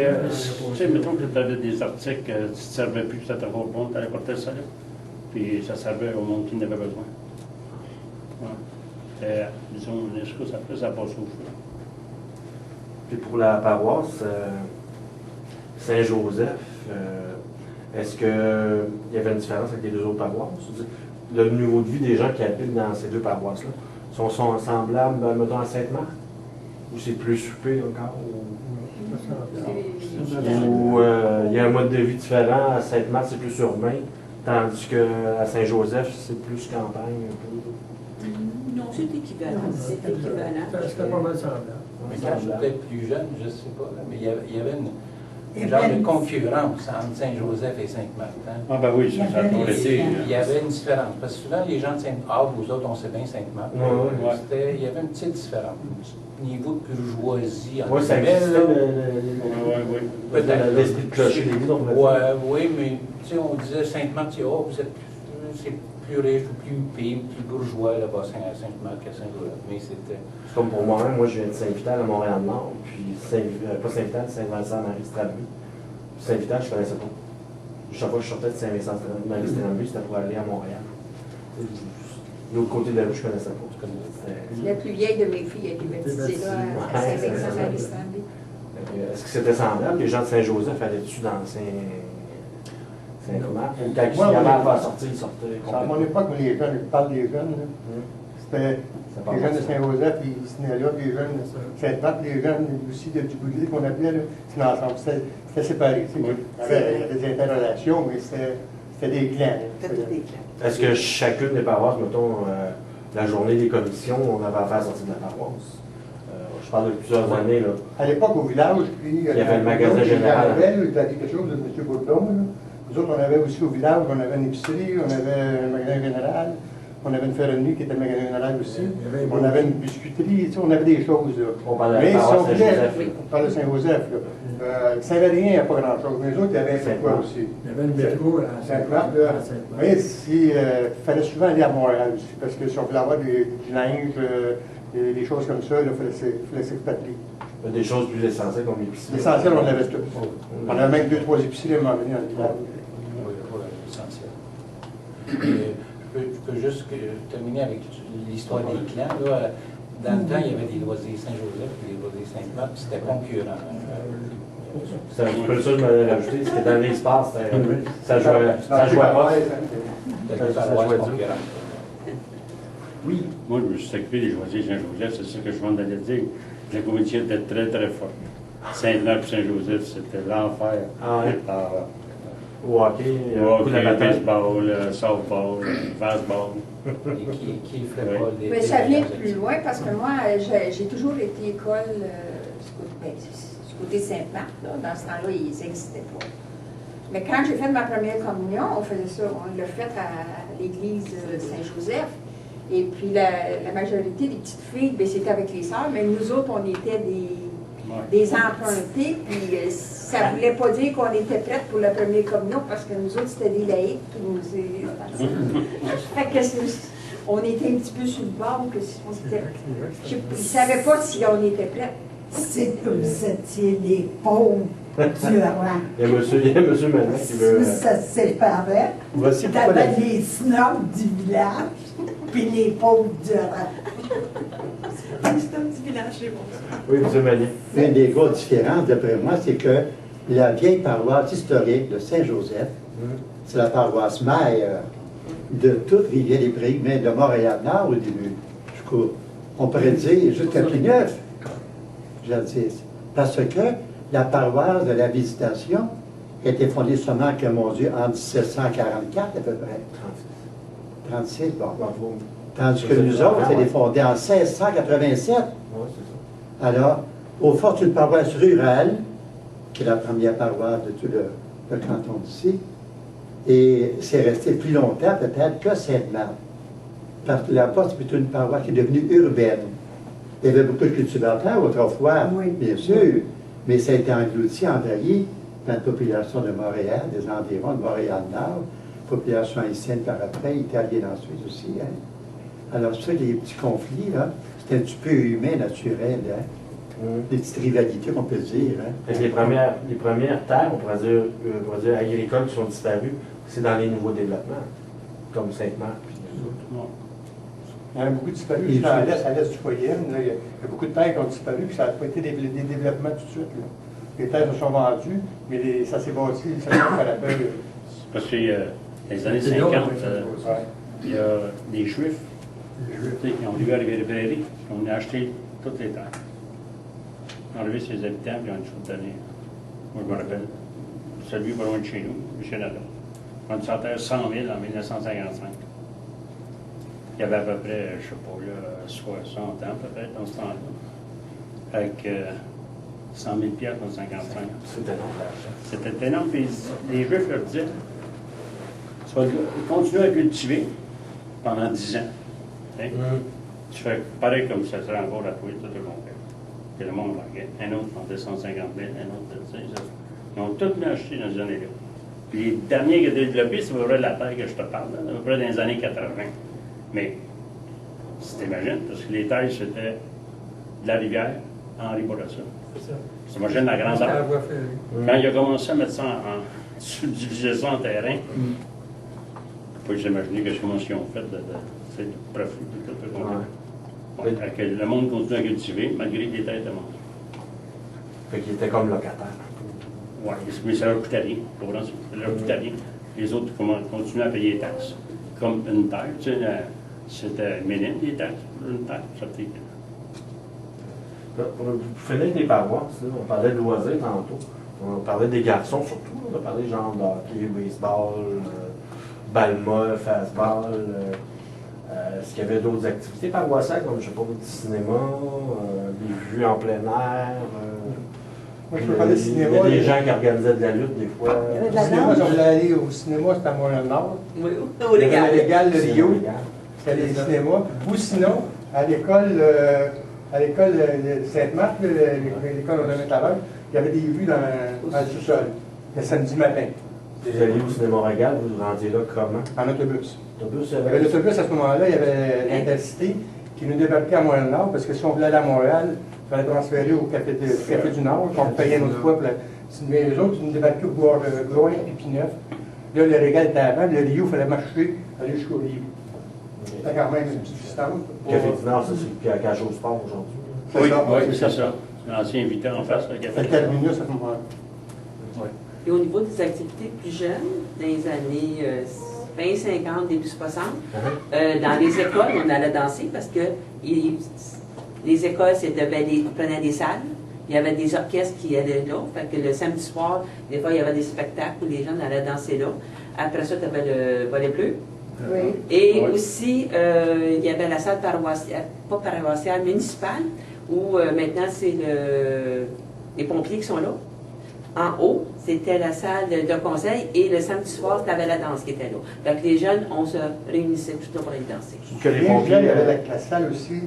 sais, mettons que tu avais des articles, tu ne te servais plus, ça te bon, tu allais porter ça là. Puis ça servait au monde qui en avait besoin. Ouais. Disons, ça passe au feu. Puis pour la paroisse Saint-Joseph, est-ce qu'il y avait une différence avec les deux autres paroisses? Le niveau de vie des gens qui habitent dans ces deux paroisses-là sont semblables, mettons, à Sainte-Marthe? Ou c'est plus soupé encore? Ou il y a un mode de vie différent, à Sainte-Marthe c'est plus urbain, tandis qu'à Saint-Joseph c'est plus campagne un peu? Non, c'est équivalent. C'est équivalent. C'était pas mal semblable. Mais quand j'étais plus jeune, je ne sais pas, là, mais il y avait une genre de concurrence entre Saint-Joseph et Sainte-Marthe. Ah ben oui, ça a toujours été. Il y avait une différence. Parce que souvent, les gens de Sainte-Marthe, vous autres, on sait bien Sainte-Marthe. Ouais. Il y avait une petite différence. Niveau de bourgeoisie. Oui, ça existait Peut-être. l'esprit de clocher des villes. Oui, mais tu sais, on disait Sainte-Marthe, c'est plus riche, plus bourgeois là-bas à Sainte-Marthe qu'à Saint-Joseph. Mais c'était. C'est comme pour moi-même, moi je viens de Saint-Vital à Montréal-Nord, puis pas Saint-Vital, Saint-Vincent-Marie-Strabue. Saint-Vital, je ne connaissais pas. Chaque fois que je sortais de Saint-Vincent-Marie-Strabue, c'était pour aller à Montréal. L'autre côté de la rue, je ne connaissais pas. La plus vieille de mes filles, elle est baptisée là, à Saint-Vincent-Marie-Strabue. Est-ce que c'était semblable? Les gens de Saint-Joseph allaient-tu dans Saint-Thomas? Ou quand ils avaient à faire sortir, ils sortaient À mon époque, les jeunes, je parle des jeunes, là, c'était les jeunes de Saint-Joseph, ils se tenaient là, les jeunes de Sainte-Marthe, les jeunes aussi de Duboudry qu'on appelait, là, c'était ensemble, c'était séparé. Il y avait des interrelations, mais c'était des clans. C'était des clans. Est-ce que chacune des paroisses, mettons, la journée des commissions, on avait à faire sortir de la paroisse? Je parle de plusieurs années. Là. À l'époque, au village, puis il y avait le magasin général. Il y avait quelque chose de M. Bourdon, Nous autres, on avait aussi au village, on avait une épicerie, on avait un magasin général, on avait une ferronnerie qui était un magasin général aussi, on avait une biscuiterie, tu sais, on avait des choses. Là. On parlait Mais de si on voulait, Saint-Joseph. on parlait de Saint-Joseph. Saint-Valérien, il n'y a pas grand-chose. Mais les autres, il y avait quoi aussi? Il y avait le métro à Sainte-Marthe. Sainte-Marthe. Mais il fallait souvent aller à Montréal aussi, parce que si on voulait avoir du linge, des choses comme ça, il fallait s'expatrier. Des choses plus essentielles comme l'épicerie. L'essentiel, on avait tout. On avait même 2-3 épiceries à un moment donné dans le village. Oui, l'essentiel. Je peux juste terminer avec l'histoire des clans. Là. Dans le temps, il y avait des loisirs Saint-Joseph et des loisirs Sainte-Marthe, puis c'était concurrent. C'est un peu ça que je m'avais rajouté, c'était dans l'espace, ça jouait pas. C'était des paroisses concurrentes. Oui. Moi, je me suis occupé des loisirs Saint-Joseph, c'est ça que je viens d'aller dire. La compétition était très, très forte. Sainte-Marthe et Saint-Joseph, c'était l'enfer. Ah ouais. Au hockey, baseball, softball, fastball. Et qui ferait pas des. Mais ça vient plus loin parce que moi, j'ai toujours été école du côté Sainte-Marthe. Dans ce temps-là, ils n'existaient pas. Mais quand j'ai fait ma première communion, on faisait ça. On l'a fait à l'église de Saint-Joseph. Et puis la majorité des petites filles, ben, c'était avec les sœurs, mais nous autres, on était des empruntés. Puis ça ne voulait pas dire qu'on était prêtes pour la première communion parce que nous autres, c'était des laïcs. Fait que on était un petit peu sur le bord. Ils ne savaient pas si on était prêtes. C'est que vous étiez les pauvres du rang. Il y a monsieur Manet qui veut. Si ça se séparait, t'avais les snobs du village, puis les pauvres du rang. Les snobs du village, c'est bon. Oui, monsieur Manet. Une des grosses différences, d'après moi, c'est que la vieille paroisse historique de Saint-Joseph, c'est la paroisse mère de toute Rivière-des-Prairies, mais de Montréal-Nord au début. On pourrait dire jusqu'à Pigneuf. Parce que la paroisse de la Visitation était fondée seulement, que mon Dieu, en 1744 à peu près. 36, bon. Tandis que nous autres, elle est fondée en 1687. Alors, au fond, c'est une paroisse rurale, qui est la première paroisse de tout le canton d'ici, et c'est resté plus longtemps peut-être que Sainte-Marthe. Parce que là-bas, c'est plutôt une paroisse qui est devenue urbaine. Il y avait beaucoup de cultivateurs autrefois, bien sûr, mais ça a été englouti, envahi par la population de Montréal, des environs de Montréal-Nord, population haïtienne par après, italienne ensuite aussi. Hein. Alors ça, les petits conflits, là, c'est un petit peu humain, naturel, hein. Des petites rivalités qu'on peut dire. Hein. Les premières terres, on pourrait dire agricoles qui sont disparues, c'est dans les nouveaux développements, comme Sainte-Marthe. Il y en a beaucoup disparu. À l'est du foyer, il y a beaucoup de terres qui ont disparu, puis ça n'a pas été des développements tout de suite. Là. Les terres se sont vendues, mais ça s'est bâti, ça s'est fait à la peur. Parce que dans les années 50, il y a des Juifs qui ont dû arriver à Rivière-des-Prairies, on a acheté toutes les terres. On a enlevé ses habitants, puis on a tout donné. Moi, je me rappelle, celui pas loin de chez nous, M. Nadal. On a sorti 100 000 en 1955. Il y avait à peu près, je ne sais pas, là, 60 ans peut-être dans ce temps-là, avec 100 000 piastres en 1955. C'était énorme l'argent. C'était énorme. Puis les Juifs leur disaient, tu vas continuer à cultiver pendant 10 ans. Tu fais pareil comme ça serait encore à toi, tout le monde. Puis le monde larguait. Un autre vendait 150 000, un autre de ça. Ils ont tout acheté dans ces années-là. Puis les derniers qui étaient développés, c'est vrai de la terre que je te parle, à peu près dans les années 80. Mais, tu t'imagines, parce que les terres, c'était de la rivière, Henri Bourassa. C'est ça. Tu t'imagines la grandeur. Quand il a commencé à mettre ça subdiviser ça en terrain, faut s'imaginer comment ils ont fait de profit. Que le monde continue à cultiver, malgré que les terres étaient mortes. Fait qu'il était comme locataire. Oui, mais ça leur coûtait rien. Ça leur coûtait rien. Les autres continuaient à payer les taxes. Comme une terre, tu sais, c'était minime, les taxes. Une terre, ça fait. Pour finir des paroisses, on parlait de loisirs tantôt. On parlait des garçons surtout. On a parlé genre de hockey, baseball, balma, fastball. Est-ce qu'il y avait d'autres activités paroissiales, comme, je ne sais pas, du cinéma, des vues en plein air? Moi, je peux parler de cinéma. Il y a des gens qui organisaient de la lutte, des fois. Il y avait de la Cinéma, danse. on voulait aller au cinéma, c'était à Montréal-Nord. Oui, Il au y avait légal. le Légal de Rio. Légal. C'était les cinémas. Ou sinon, à l'école de Sainte-Marthe, l'école où on est à l'heure, il y avait des vues dans le sous-sol, le samedi matin, Vous alliez au cinéma Régal, vous vous rendiez là comment? en autobus. Autobus, Il y avait l'autobus à ce moment-là, il y avait l'Intercité qui nous débarquait à Montréal-Nord, parce que si on voulait aller à Montréal, il fallait transférer au Café du Nord, qu'on payait une autre fois. Mais les autres, ils nous débarquaient au Gouin et Pineuf. Là, le Régal était avant, le Rio, il fallait marcher, aller jusqu'au Rio. C'était quand même une petite distance. Café du Nord, ça c'est à Cage au Sport aujourd'hui. Oui, ça. oui, c'est ça. L'ancien Vita en face, le café. C'était terminé à ce moment-là. Et au niveau des activités plus jeunes, dans les années 20, 50, début 60, dans les écoles, on allait danser parce que les écoles, on prenait des salles. Il y avait des orchestres qui allaient là. Fait que le samedi soir, des fois, il y avait des spectacles où les jeunes allaient danser là. Après ça, tu avais le volley bleu. Oui. Et aussi, il y avait la salle paroissiale, pas paroissiale, municipale, où maintenant, c'est les pompiers qui sont là. En haut, c'était la salle de conseil et le samedi soir, tu avais la danse qui était là. Fait que les jeunes, on se réunissait tout là pour aller danser. Que les Il y pompiers. avait la salle aussi,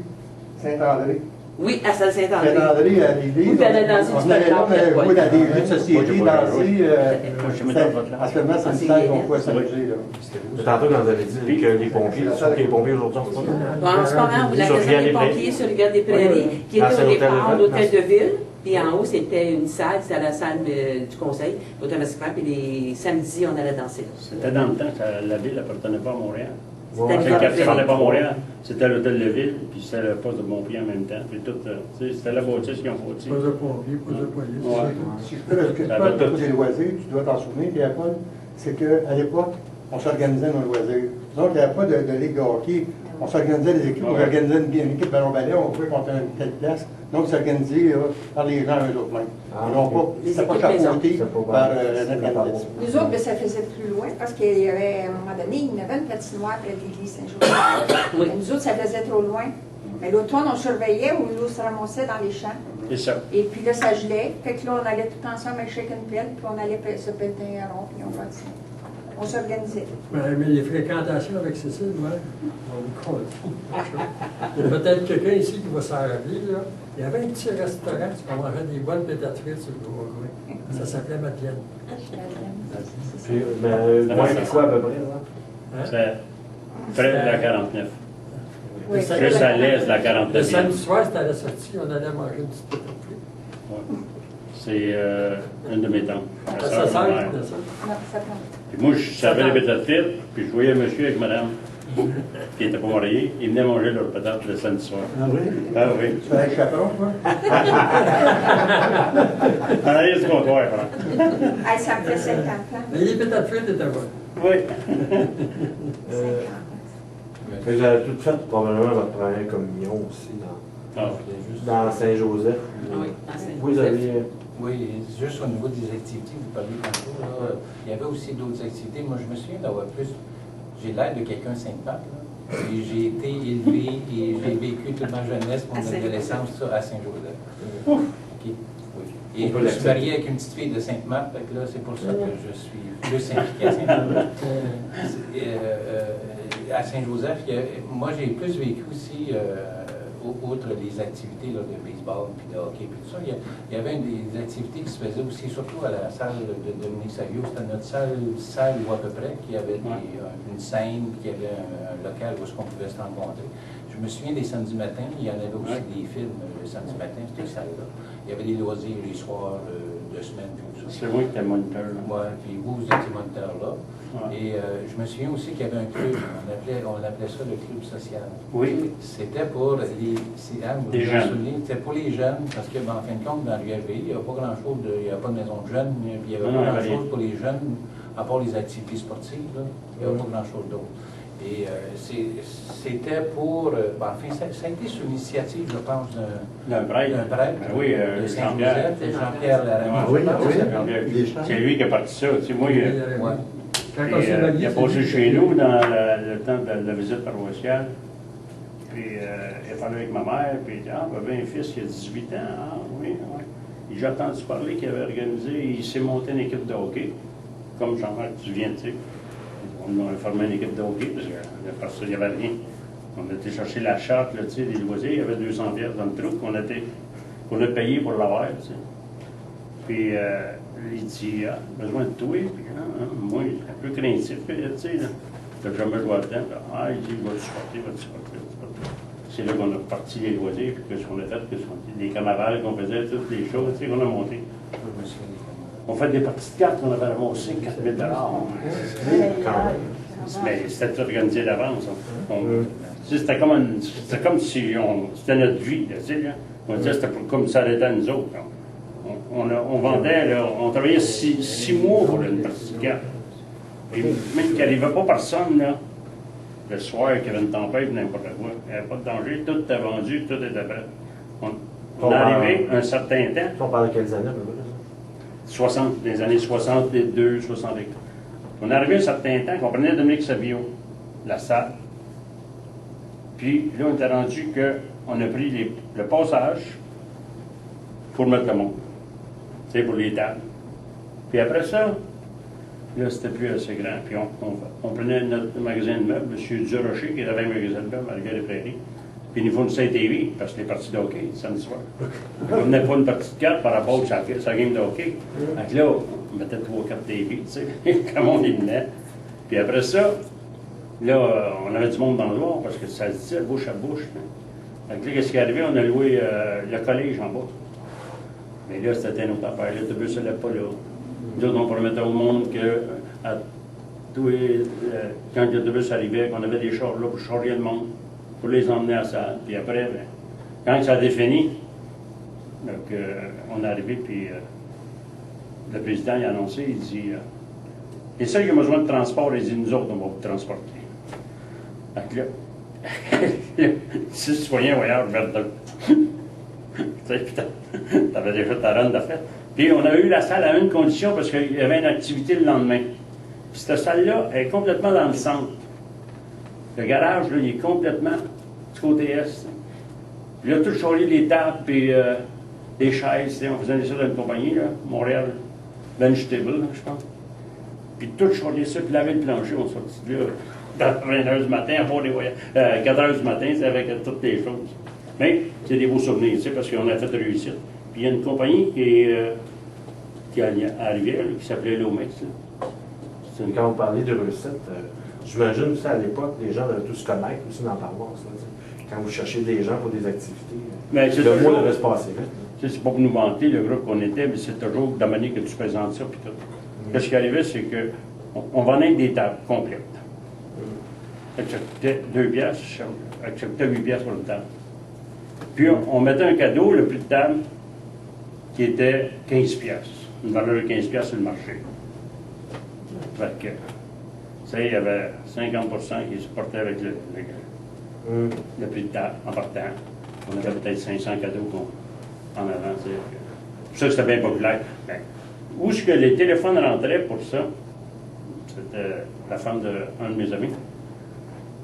Saint-André. Oui, à salle Saint-André. Saint-André, à l'église. Où tu allais danser du On allait là, spectacle, on jouait dans des jeux de société, Moi, j'ai pas danser. En ce moment, c'est une salle qu'on pouvait s'amuser. Mais tantôt, quand vous avez dit que les pompiers, sauf que les pompiers aujourd'hui, on se passe Bon, en ce moment, la Sur caserne Rivière des des Prairies. pompiers sur Rivière des Prairies, qui était Ah, c'est au l'hôtel départ de l'hôtel ville. de ville. Puis en haut, c'était une salle, c'était la salle du conseil, automatiquement. Puis les samedis, on allait danser là. C'était dans le temps, la ville n'appartenait pas à Montréal. C'était Le Rivière des quartier Prairies. n'appartenait pas à Montréal. C'était l'hôtel de ville, puis c'était le poste de pompier en même temps. Puis tout, c'était la bâtisse qu'ils ont bâti. Pas de pompiers, pas de police. Ouais. Si je peux rajouter pas au niveau des loisirs, tu dois t'en souvenir, Pierre-Paul, c'est qu'à l'époque, on s'organisait nos loisirs. Donc, il n'y avait pas de ligue de hockey. On s'organisait des équipes, on organisait une équipe ballon-ballet, on jouait contre une telle place. Donc, c'est organisé par les gens eux-mêmes. C'était pas chapeauté par l'organisation. Nous autres, ben, ça faisait plus loin parce qu'il y avait, à un moment donné, il y avait une patinoire près de l'église Saint-Joseph. Oui. Mais nous autres, ça faisait trop loin. Mais l'automne, on surveillait où nous se ramassait dans les champs. C'est ça. Et puis là, ça gelait. Fait que là, on allait tout ensemble avec chacun une pelle, puis on allait se péter un rond, puis on continuait. On s'organisait. Mais les fréquentations avec Cécile, ouais, on y compte. Il y a peut-être quelqu'un ici qui va s'en rappeler, là. Il y avait un petit restaurant, on mangeait des bonnes pétates frites sur le coin. Ça s'appelait Madeleine. Puis, moins de fois à peu près, là. Hein? C'est près de la 49. Oui. Plus à l'est de la Le 49e. samedi soir, c'était à la sortie, on allait manger une petite pétate frite. Ouais. C'est une de mes tantes. La Ça sœur de sert, ma mère. ça. Non, ça tombe. Puis moi, je servais les pétates frites, puis je voyais un monsieur avec madame, qui n'était pas marié, ils venaient manger leurs patates le samedi soir. Ah oui? Ah oui. Tu avais le chaperon, quoi? En arrière du comptoir, voilà. Ah, ça me fait 50 ans. Mais les pétates frites étaient bonnes. Oui. 50 ans. Mais vous avez tout fait probablement votre première communion aussi dans Saint-Joseph. Oui, à Saint-Joseph. Vous avez. Oui, juste au niveau des activités, vous parliez tantôt, là, il y avait aussi d'autres activités. Moi, je me souviens d'avoir plus. J'ai l'air de quelqu'un Sainte-Marthe, là. Et j'ai été élevé et j'ai vécu toute ma jeunesse, mon adolescence, ça, à Saint-Joseph. OK. Oui. Et je me suis marié avec une petite fille de Sainte-Marthe, fait que là, c'est pour ça que je suis plus impliqué à Saint-Joseph. À Saint-Joseph, moi, j'ai plus vécu aussi. Outre les activités là, de baseball, puis de hockey, puis tout ça, il y avait des activités qui se faisaient aussi, surtout à la salle de Dominique Savio. C'était notre salle où à peu près, qu'il y avait une scène, puis qu'il y avait un local où on pouvait se rencontrer. Je me souviens des samedis matins, il y en avait aussi des films le samedi matin, c'était salle-là. Il y avait des loisirs les soirs de semaine, puis tout ça. C'est moi qui étais moniteur. Oui, puis vous étiez moniteur là. Ouais. Et je me souviens aussi qu'il y avait un club, on appelait ça le club social. Oui. C'était pour les jeunes. C'était pour les jeunes, parce que, en fin de compte, dans l'ULV, il n'y a pas grand-chose, il n'y a pas de maison de jeunes, puis il n'y avait pas grand-chose pour les jeunes, à part les activités sportives, là, il n'y avait pas grand-chose d'autre. Et c'était pour, enfin, ça a été sur l'initiative, je pense, d'un prêtre oui, de Saint-Joseph, Jean-Pierre Laramie. Oui, c'est lui qui a parti ça. Tu sais, moi, il a passé chez nous dans le temps de la visite paroissiale. Puis il a parlé avec ma mère, puis il dit, ah, ben, un fils qui a 18 ans, ah, oui, oui. J'ai entendu parler qu'il avait organisé, il s'est monté une équipe de hockey, comme Jean-Marc, tu viens de dire. On a formé une équipe de hockey, parce qu'il n'y avait rien. On a été chercher la charte, là, tu sais, des loisirs, il y avait 200 pièces dans le trou qu'on a payé pour l'avoir, tu sais. Puis, il dit, ah, besoin de toi, puis, moi, un peu craintif, tu sais, là. T'as jamais joué dedans. Ah, il dit, va-tu supporter. C'est là qu'on a parti les loisirs, puis qu'est-ce qu'on a fait, des carnavals qu'on faisait, toutes les choses, tu sais, qu'on a monté. On fait des parties de cartes qu'on avait ramassées 4 000 Mais c'était organisé d'avance. C'était comme si c'était notre vie, tu sais, là. On disait c'était comme ça arrêtait à nous autres. On vendait, là, on travaillait 6 mois pour une partie de cartes. Et même qu'il n'arrivait pas personne, là, le soir, qu'il y avait une tempête, n'importe quoi, il n'y avait pas de danger, tout était vendu, tout était prêt. On est arrivé un certain temps. On parle de quelles années, à peu près? 60, des années 62, 64. On est arrivé un certain temps qu'on prenait Dominique Savio, la salle. Puis là, on était rendu qu'on a pris le passage pour mettre le monde. Tu sais, pour les tables. Puis après ça, là, c'était plus assez grand. Puis on prenait notre magasin de meubles, M. Durocher, qui avait un magasin de meubles à la Guerre-des-Prairies. Puis il nous fournissait une TV, parce que les parties de hockey, samedi soir. On venait pas une partie de cartes par rapport à sa game de hockey. Donc là, on mettait 3 cartes TV, tu sais, comme on les venait. Puis après ça, là, on avait du monde dans le noir, parce que ça se disait bouche à bouche. Donc là, qu'est-ce qui est arrivé? On a loué le collège en bas. Mais là, c'était une autre affaire. L'autobus n'allait pas là. Nous autres, on promettait au monde que quand l'autobus arrivait, qu'on avait des chars là pour charger le monde, pour les emmener à la salle. Puis après, ben, quand ça a défini, donc, on est arrivé, puis le président il a annoncé, il dit les seuls qui ont besoin de transport, il dit nous autres, on va vous transporter. Donc là, 6 citoyens voyageurs vers deux. Tu sais, t'avais déjà ta run de fête. Puis on a eu la salle à une condition parce qu'il y avait une activité le lendemain. Puis cette salle-là est complètement dans le centre. Le garage, là, il est complètement du côté est. Puis là, tout chargé les tables, puis des chaises. On faisait ça dans une compagnie, là, Montréal, Bench Table, je pense. Puis tout chargé ça, puis laver le plancher, on sortit de là, dans 20h du matin, à part des voyages. 4h du matin, c'est avec toutes les choses. Mais c'est des beaux souvenirs, tu sais, parce qu'on a fait réussir. Puis il y a une compagnie qui est à Rivière, qui s'appelait Lomex. Quand vous parlez de recettes, j'imagine aussi à l'époque, les gens devaient tous se connaître aussi dans la paroisse. Quand vous cherchez des gens pour des activités, le mot devait se passer vite. C'est pas pour nous vanter le groupe qu'on était, mais c'est toujours de la manière que tu présentes ça. Puis tout. Ce qui arrivait, c'est qu'on vendait des tables complètes. Acceptait 2 piastres, acceptait 8 piastres pour une table. Puis on mettait un cadeau, le prix de table, qui était 15 piastres. Une valeur de 15 piastres sur le marché. Fait que, tu sais, il y avait 50% qui se portaient avec le prix de table en partant. On avait peut-être 500 cadeaux en avant. C'est pour ça que c'était bien populaire. Ben, où est-ce que les téléphones rentraient pour ça? C'était la femme d'un de mes amis.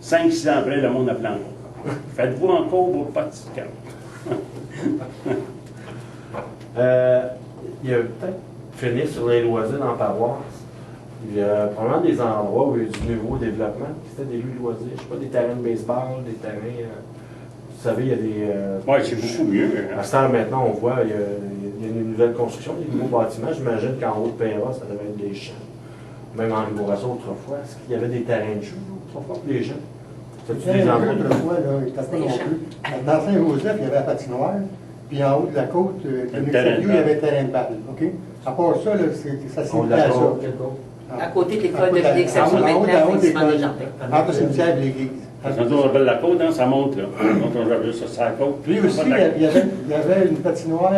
5-6 ans après, le monde appelait encore. Faites-vous encore vos petites cartes? Il y a peut-être fini sur les loisirs dans la paroisse. Il y a probablement des endroits où il y a eu du nouveau développement. C'était des lieux de loisirs. Je ne sais pas, des terrains de baseball, des terrains. Vous savez, il y a des. Oui, c'est beaucoup mieux. À ce temps, maintenant, on voit, il y a une nouvelle construction, des nouveaux bâtiments. J'imagine qu'en haut de Péra, ça devait être des champs. Même en Libération autrefois. Est-ce qu'il y avait des terrains de jeu autrefois pour les gens? C'était des autrefois, là, il n'était pas non plus. Dans Saint-Joseph, il y avait la patinoire. Puis en haut de la côte, il y avait un terrain de balle. OK? À part ça, là, ça s'est fait à ça. À côté de l'école de l'exception maintenant, principalement des jardins. Entre le cimetière et l'église. On appelle la côte, hein, ça monte, là. Donc on appelle ça, c'est la côte. Puis aussi, il y avait une patinoire,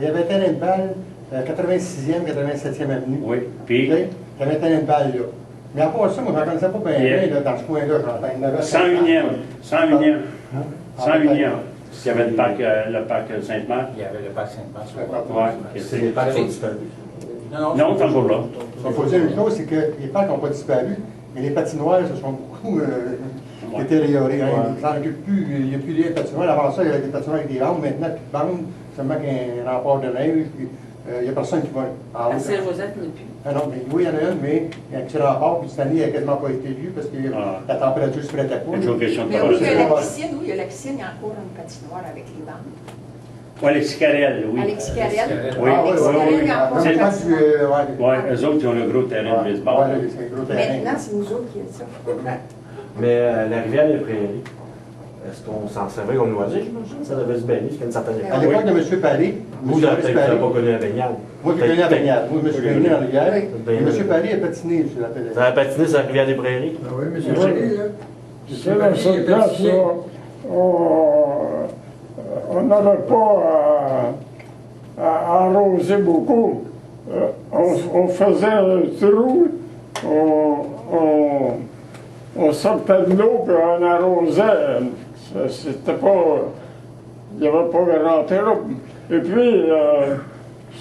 il y avait un terrain de balle, 86e, 87e avenue. Oui, puis. Il y avait un terrain de balle, là. Mais à part ça, moi, je ne connaissais pas bien, là, dans ce coin-là, j'entends. 101e. 101e. Il y avait le parc Sainte-Marthe. Il y avait le parc Sainte-Marthe. Oui. C'est les parcs qui ont disparu. Non, toujours là. Il faut dire une chose, c'est que les parcs n'ont pas disparu, mais les patinoires se sont beaucoup détérioré. Hein. Ouais. Il s'en occupe plus. Il n'y a plus les patinoires. Avant ça, il y avait des patinoires avec des rampes. Maintenant, plus de bandes, seulement qu'un rempart de neige. Puis, il n'y a personne qui va en haut. À Saint-Joseph, il n'y en a plus. Ah non, mais oui, il y en a une, mais il y a un petit rempart. Puis cette année, il n'a quasiment pas été vu parce que la température se prêtait pas. C'est toujours question de Mais oui, il y a la Ouais. piscine, oui, il y a la piscine, il y a encore une patinoire avec les bandes. Alexis Carrel, oui. Alexis Carrel. Oui, Alexis oui, Carrel, oui. il y a encore C'est une quand patinoire. Oui, eux autres, ils ont le gros terrain de baseball. Ouais, c'est un gros terrain. Maintenant, c'est nous autres qui avons ça. Mais la rivière des Prairies, est-ce qu'on s'en servait comme loisir, j'imagine? Ça devait se baigner jusqu'à une certaine À époque. l'époque de M. Paris, Vous, vous n'avez pas connu la baignade. moi, j'ai connu la baignade. Moi, je me suis baigné dans la rivière. Oui. Et M. Paris a patiné sur la pédale. Ça a patiné sur la rivière des Prairies? Ah oui, M. Oui. Paris, là. C'est la seule place où on n'avait pas à arroser beaucoup. On faisait un trou, on sortait de l'eau puis on arrosait. C'était pas. Il n'y avait pas grand terreau. Et puis,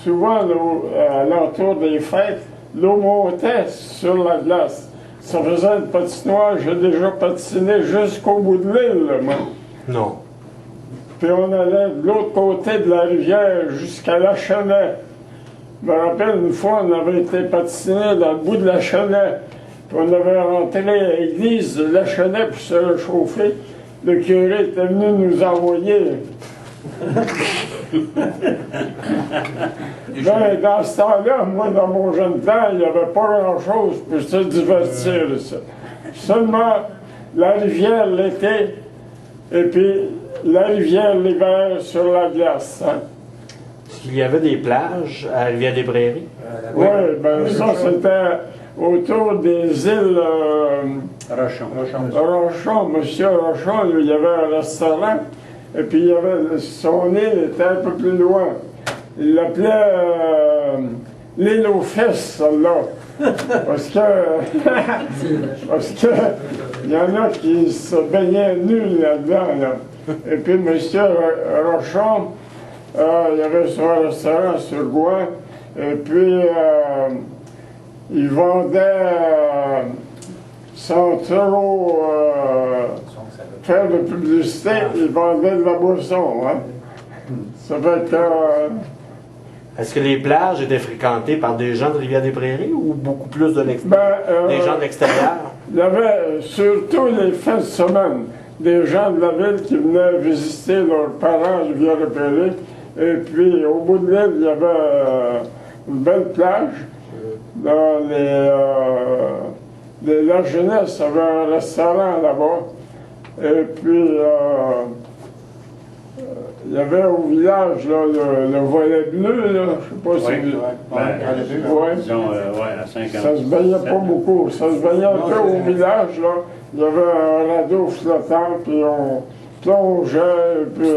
souvent, à l'entour des fêtes, l'eau montait sur la glace. Ça faisait une patinoire, j'ai déjà patiné jusqu'au bout de l'île, moi. Non. Puis on allait de l'autre côté de la rivière jusqu'à la Chenet. Je me rappelle, une fois, on avait été patiner dans le bout de la Chenet. Puis on avait rentré à l'église de la Chenet pour se réchauffer. Le curé était venu nous envoyer. Ben, dans ce temps-là, moi, dans mon jeune temps, il n'y avait pas grand-chose pour se divertir. Ça. Seulement la rivière l'été, et puis la rivière l'hiver sur la glace. Hein. Est-ce qu'il y avait des plages à la rivière des Prairies? Oui, ben ça, c'était autour des îles Rochon. Monsieur Rochon, lui, il y avait un restaurant, et puis il y avait, son île était un peu plus loin. Il l'appelait l'île aux fesses, celle-là. Parce que il y en a qui se baignaient nus là-dedans. Là. Et puis monsieur Rochon, il y avait son restaurant sur Gouin, et puis il vendait sans trop faire de publicité, il vendait de la boisson. Hein. Ça fait que... Est-ce que les plages étaient fréquentées par des gens de Rivière-des-Prairies ou beaucoup plus de des gens de l'extérieur? Il y avait surtout les fins de semaine des gens de la ville qui venaient visiter leurs parents à Rivière-des-Prairies. Et puis au bout de l'île, il y avait une belle plage. Dans la jeunesse avait un restaurant là-bas. Et puis il y avait au village là, le volet bleu, là, je ne sais pas si Disons, à 50. ça se baignait pas beaucoup. Ça se baignait un peu au village, là. Il y avait un radeau flottant, puis on plongeait. Puis,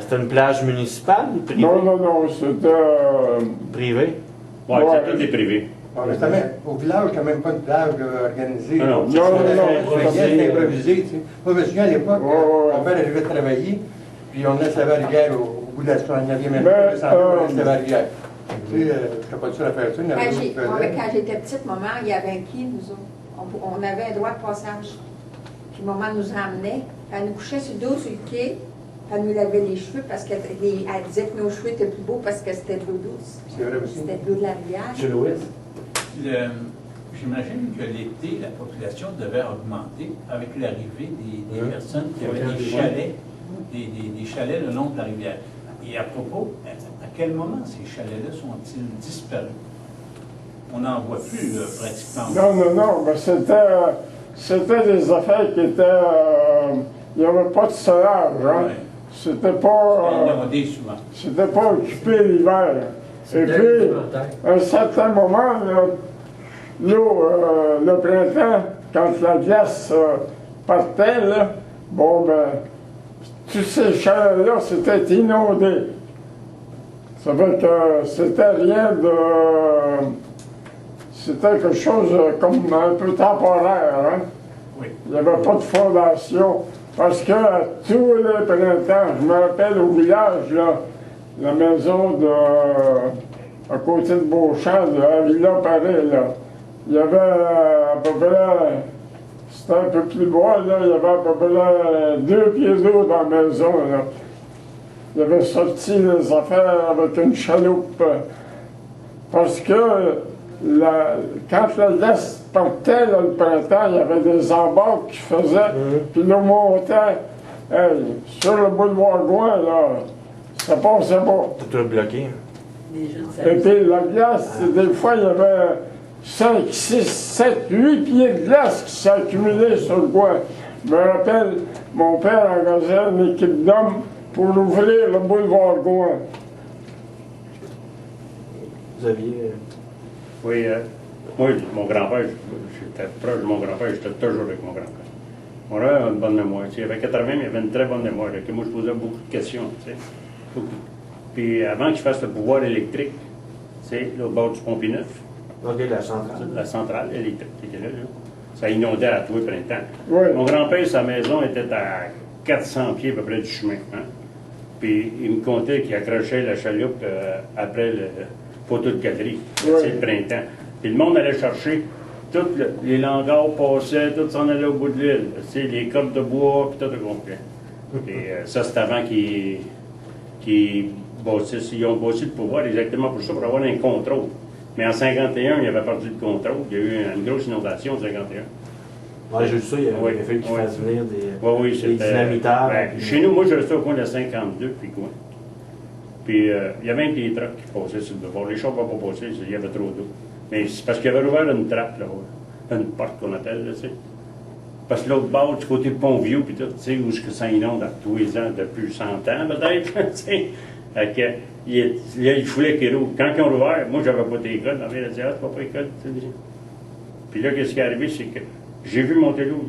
c'était une plage municipale ou privée? Non, c'était... Privé? Oui, c'est tout est privé. Au village, c'était même pas une plage organisée. Non, C'était improvisé. Tu sais. Moi, je me souviens à l'époque, mon père arrivait de travailler, puis on laissait la rivière au bout de la soirée. Il n'y avait même pas de on laissait la rivière. Tu sais, je n'étais pas sûr à faire ça. Quand j'étais petite, maman, il y avait un quai, nous autres. On avait un droit de passage. Puis maman nous emmenait. Elle nous couchait sur le dos, sur le quai. Elle nous lavait les cheveux parce qu'elle disait que nos cheveux étaient plus beaux parce que c'était de l'eau douce. C'est vrai aussi. C'était de l'eau de la rivière. Monsieur Louis? J'imagine que l'été, la population devait augmenter avec l'arrivée des personnes qui avaient des chalets, des chalets le long de la rivière. Et à propos, à quel moment ces chalets-là sont-ils disparus? On n'en voit plus pratiquement. Non, ben c'était des affaires qui étaient... il n'y avait pas de solage, hein? Ouais. C'était pas... inondé souvent. C'était pas occupé l'hiver. Et puis, à un certain moment, l'eau, le printemps, quand la glace partait, là, bon, ben, tous ces chalets-là, c'était inondé. Ça fait que c'était rien de... C'était quelque chose comme un peu temporaire, hein? Oui. Il n'y avait pas de fondation. Parce que tous les printemps, je me rappelle au village, là, la maison à côté de Beauchamp, à Villa Paris, là, il y avait à peu près, c'était un peu plus bas, là, il y avait à peu près 2 pieds d'eau dans la maison, là. Il avait sorti les affaires avec une chaloupe. Parce que quand la laisse partait, là, le printemps, il y avait des embarques qui faisaient, puis l'eau montait. Hey, sur le boulevard Gouin, là, ça passait pas. Tout bloqué. Et puis la glace, des fois, il y avait 5, 6, 7, 8 pieds de glace qui s'accumulaient sur le coin. Je me rappelle, mon père engageait une équipe d'hommes pour ouvrir le boulevard Gouin. Vous aviez... Oui, moi, mon grand-père, j'étais proche de mon grand-père, j'étais toujours avec mon grand-père. Mon grand-père avait une bonne mémoire. Il avait 80, mais il avait une très bonne mémoire. Que moi, je posais beaucoup de questions. Beaucoup. Puis avant qu'il fasse le pouvoir électrique, là, au bord du Pont-Neuf. OK, la centrale. La centrale électrique qui était là. Ça inondait à tout le printemps. Oui. Mon grand-père, sa maison était à 400 pieds à peu près du chemin. Hein? Puis il me contait qu'il accrochait la chaloupe après le poteau de galerie. C'est le printemps. Puis le monde allait chercher. Tous les langars passaient, tout s'en allait au bout de l'île. Les cordes de bois, puis tout au complet. Et ça, c'est avant qu'ils bâtissent. Ils ont bâti le pouvoir exactement pour ça, pour avoir un contrôle. Mais en 51, il avait perdu le contrôle. Il y a eu une grosse inondation en 51. Oui, j'ai vu ça, il a fallu qu'ils fassent venir des dynamitaires. Puis... Chez nous, moi, je restais au coin de 52, puis quoi. Puis il y avait un des trucks qui passaient sur le bord. Les chars ne pouvaient pas passer, il y avait trop d'eau. Mais c'est parce qu'il avait ouvert une trappe, là, une porte qu'on appelle, là, tu sais. Parce que l'autre bord, du côté de Pont-Vieux, puis tout, tu sais, où ça inonde à tous les ans depuis 100 ans, peut-être, tu sais. Il fallait qu'ils roulent. Quand ils ont rouvert, moi, j'avais pas d'école. On m'avait dit, ah, tu vas pas d'école, tu sais. Puis là, qu'est-ce qui est arrivé, c'est que j'ai vu monter l'eau,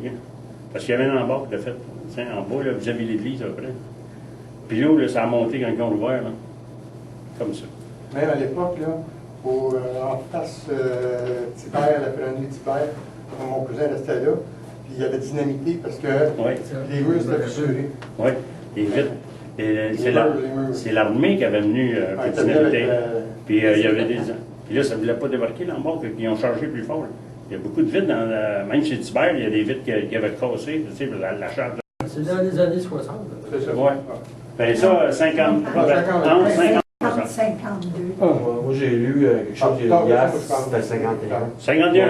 parce qu'il y avait un embarque, de fait, tu sais, en bas, là, vis-à-vis de l'église, à peu près. Puis l'eau, là, ça a monté quand ils ont rouvert, là. Comme ça. Même à l'époque, là, en face Tibère, la pyramide Tibère, mon cousin restait là, puis il avait dynamité parce que les murs étaient fissurés. Oui, les vitres. C'est l'armée qui avait venu dynamiter. Puis il y avait des... Puis là, ça ne voulait pas débarquer là en bas, puis ils ont chargé plus fort. Là. Il y a beaucoup de vitres, même chez Tibère, il y a des vitres qui avaient cassé, tu sais, la charge. C'est dans les années 60. C'est ça. Oui. Bien ça, 50. 52. Moi, j'ai lu quelque chose hier, c'était 51. 51.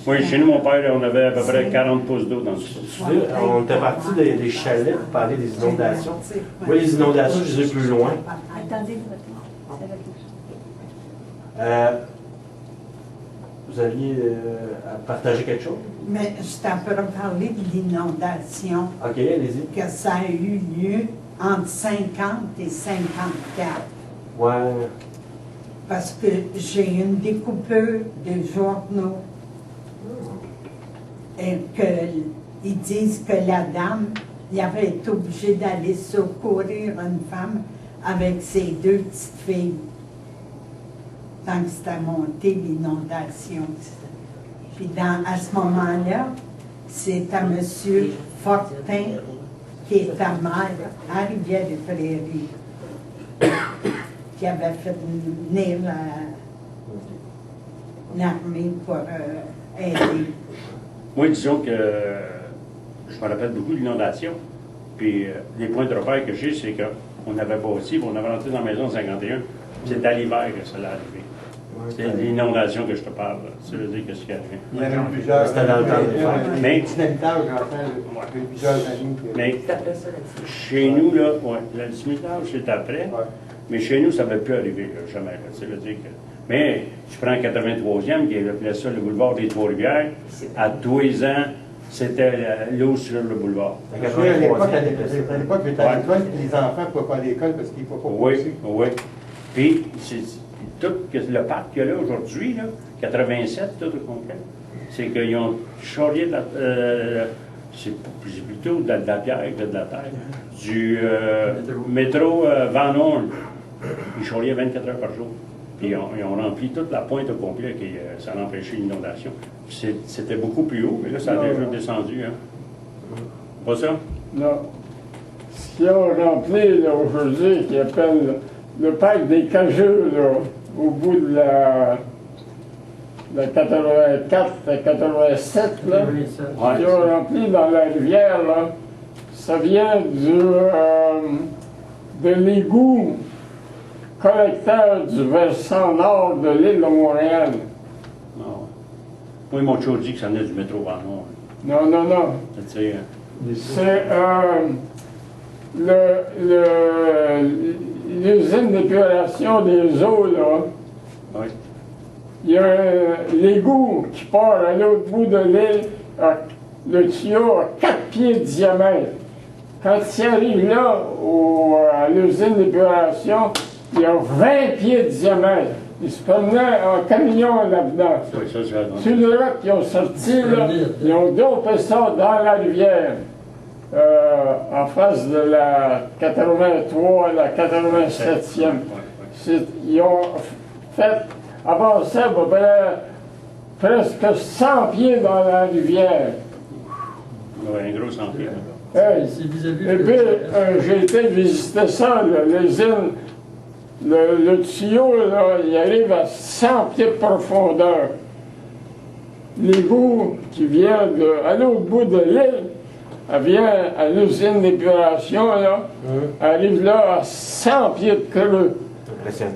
Oui, chez nous, mon père, on avait à peu près 40 pouces d'eau dans le sous. On était parti des chalets pour parler des inondations. Moi, les inondations, je les ai plus loin. Attendez, vous alliez partager quelque chose? Mais je t'en peux parler de l'inondation. OK, allez-y. Que ça a eu lieu entre 50 et 54. Ouais. Parce que j'ai une découpeur de journaux et qu'ils disent que la dame, il avait été obligé d'aller secourir une femme avec ses 2 petites filles. Tant que c'était monté l'inondation. Puis à ce moment-là, c'est à M. Fortin, qui est à maire à Rivière-des-Prairies, qui avait fait venir l'armée pour aider. Moi, disons que je me rappelle beaucoup de l'inondation. Puis les points de repère que j'ai, c'est qu'on avait bâti, on avait rentré dans la maison en 51. C'est à l'hiver que ça l'est arrivé. C'est l'inondation que je te parle. Ça veut dire qu'est-ce qui est arrivé. Il y avait eu plusieurs. C'était dans le temps des fêtes. Mais dynamitaire au grand-père, il y a eu plusieurs années. Mais chez nous, là, le dynamitage, c'est après. Mais chez nous, ça ne va plus arriver, là, jamais. Là, ça veut dire que... Mais tu prends le 83e, qui appelait ça le boulevard des Trois-Rivières, à tous les ans, c'était l'eau sur le boulevard. À l'époque, j'étais à l'école, les enfants ne pouvaient pas à l'école parce qu'ils ne pouvaient pas passer. Oui. Puis, tout le parc qu'il y a là aujourd'hui, 87, tout au complet, c'est qu'ils ont charrié c'est plutôt de la pierre que de la terre, du métro Van Horn. Ils charriaient 24 heures par jour. Puis ils ont rempli toute la pointe au complet, et ça a empêché l'inondation. C'était beaucoup plus haut, mais là, ça a déjà descendu. Hein. Pas ça? Non. Ce qu'ils ont rempli là, aujourd'hui, qu'ils appellent le parc des Cageux, là, au bout de de 84 à 87, là, Ouais. qui ont rempli dans la rivière, là, ça vient de l'égout collecteur du versant nord de l'île de Montréal. Ah, ouais. Moi, ils m'ont toujours dit que ça venait du métro Vernon. Non, non, non. Tu sais, C'est l'usine d'épuration des eaux, là. oui. Il y a l'égout qui part à l'autre bout de l'île, le tuyau a 4 pieds de diamètre. Quand il arrive là, à l'usine d'épuration, il y a 20 pieds de diamètre. Ils se promenaient en camion là-dedans. Oui, ça, c'est la Sur le roc qu'ils ont sorti, là, ils ont dopé ça dans la rivière, en face de la 83 et la 87e. Ils ont fait avancer à peu près presque 100 pieds dans la rivière. Oui, un gros sentier. Hey, C'est vis-à-vis et de- puis, j'ai été visiter ça, là, l'usine. Le tuyau, là, il arrive à 100 pieds de profondeur. L'égout qui vient à l'autre bout de l'île, elle vient à l'usine d'épuration, là, arrive là à 100 pieds de creux. Impressionnant.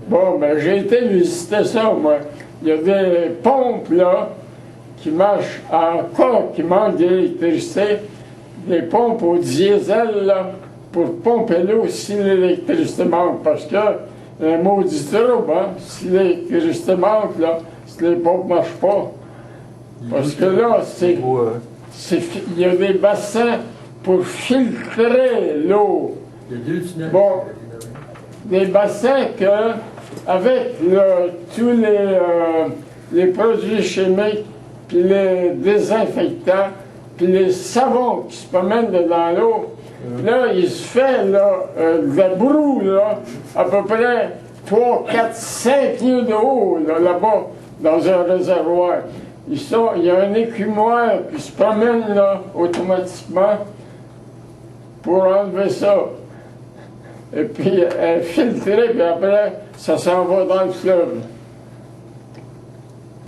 Bon, ben j'ai été visiter ça, moi. Il y a des pompes, là, qui marchent en cas qui manque d'électricité, des pompes au diesel, là, pour pomper l'eau si l'électricité manque. Parce que, un maudit trouble, hein, si l'électricité manque, là, si les pompes ne marchent pas. Parce que là, il y a des bassins pour filtrer l'eau. Il y a 2 tunnels. Bon, des bassins que, avec tous les produits chimiques, puis les désinfectants, puis les savons qui se promènent dans l'eau, là, il se fait là, de la broue, là, à peu près 3, 4, 5 pieds de haut, là-bas, dans un réservoir. Il y a un écumoire qui se promène là, automatiquement pour enlever ça. Et puis, filtrer, puis après, ça s'en va dans le fleuve.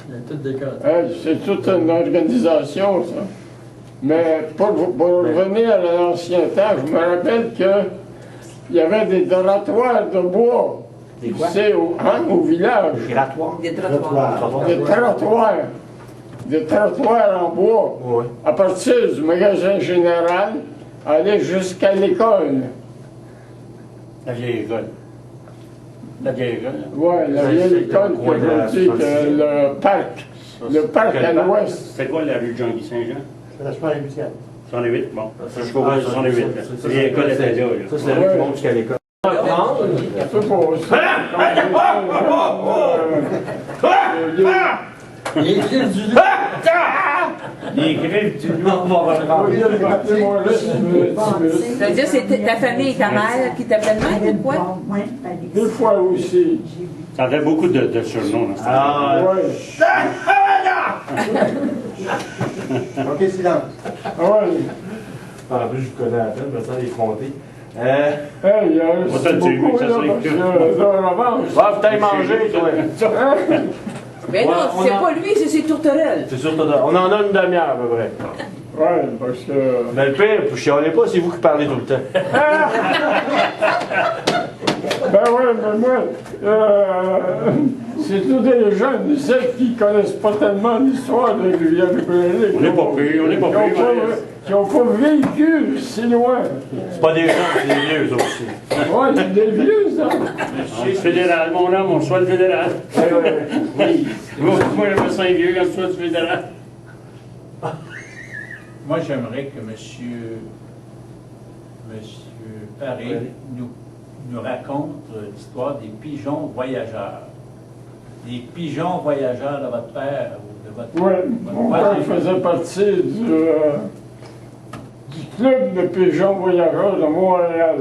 Il y a tout décanté. C'est toute une organisation, ça. Mais pour revenir à l'ancien temps, je me rappelle qu'il y avait des doratoires de bois. Des quoi? C'est au village. Giratoire. Des trottoirs. Des trottoirs. Des trottoirs en bois. Oui. À partir du magasin général, aller jusqu'à l'école. La vieille école. La vieille école. Oui, la vieille école que je dis, que le parc. Le parc à l'ouest. C'est quoi la rue Jean-Guy Saint-Jean? C'est la 68e. 108, bon. Je comprends, 108. La vieille école était là. Ça, c'est la rue qui monte jusqu'à l'école. C'est pour ça. Les griffes du loup. Les griffes du loup. Ça veut dire que c'est ta famille et ta mère qui t'appellent même ou quoi? Des fois aussi. Ça avait beaucoup de surnoms dans ce temps. Ah, Ouais. OK, silence. Ouais. en plus, je vous connais à peine, je me sens effronté. Hey, On t'a c'est dit, beaucoup, ça là, serait parce que- que la revanche. Va, peut-être manger, toi. Hein? Mais non, c'est pas lui, c'est ses tourterelles. C'est sûr, on en a une demi-heure à peu près. Ouais, parce que... Mais le pire, vous chialez pas, c'est vous qui parlez tout le temps. Ben ouais, mais moi, c'est tous des jeunes ici qui connaissent pas tellement l'histoire de Rivière-des-Prairies. On n'est pas pire, on n'est pas pire. Qui n'ont pas vécu si loin. C'est pas des gens, c'est des vieux, ça aussi. Ouais, c'est des vieux, ça. Le fédéral, mon homme, on reçoit le fédéral. Oui. Moi, je me sens vieux quand tu sois du fédéral. Moi, j'aimerais que M. Paré nous raconte l'histoire des pigeons voyageurs. Les pigeons voyageurs de votre père ou de votre... Oui, mon père faisait partie du club de pigeons voyageurs de Montréal.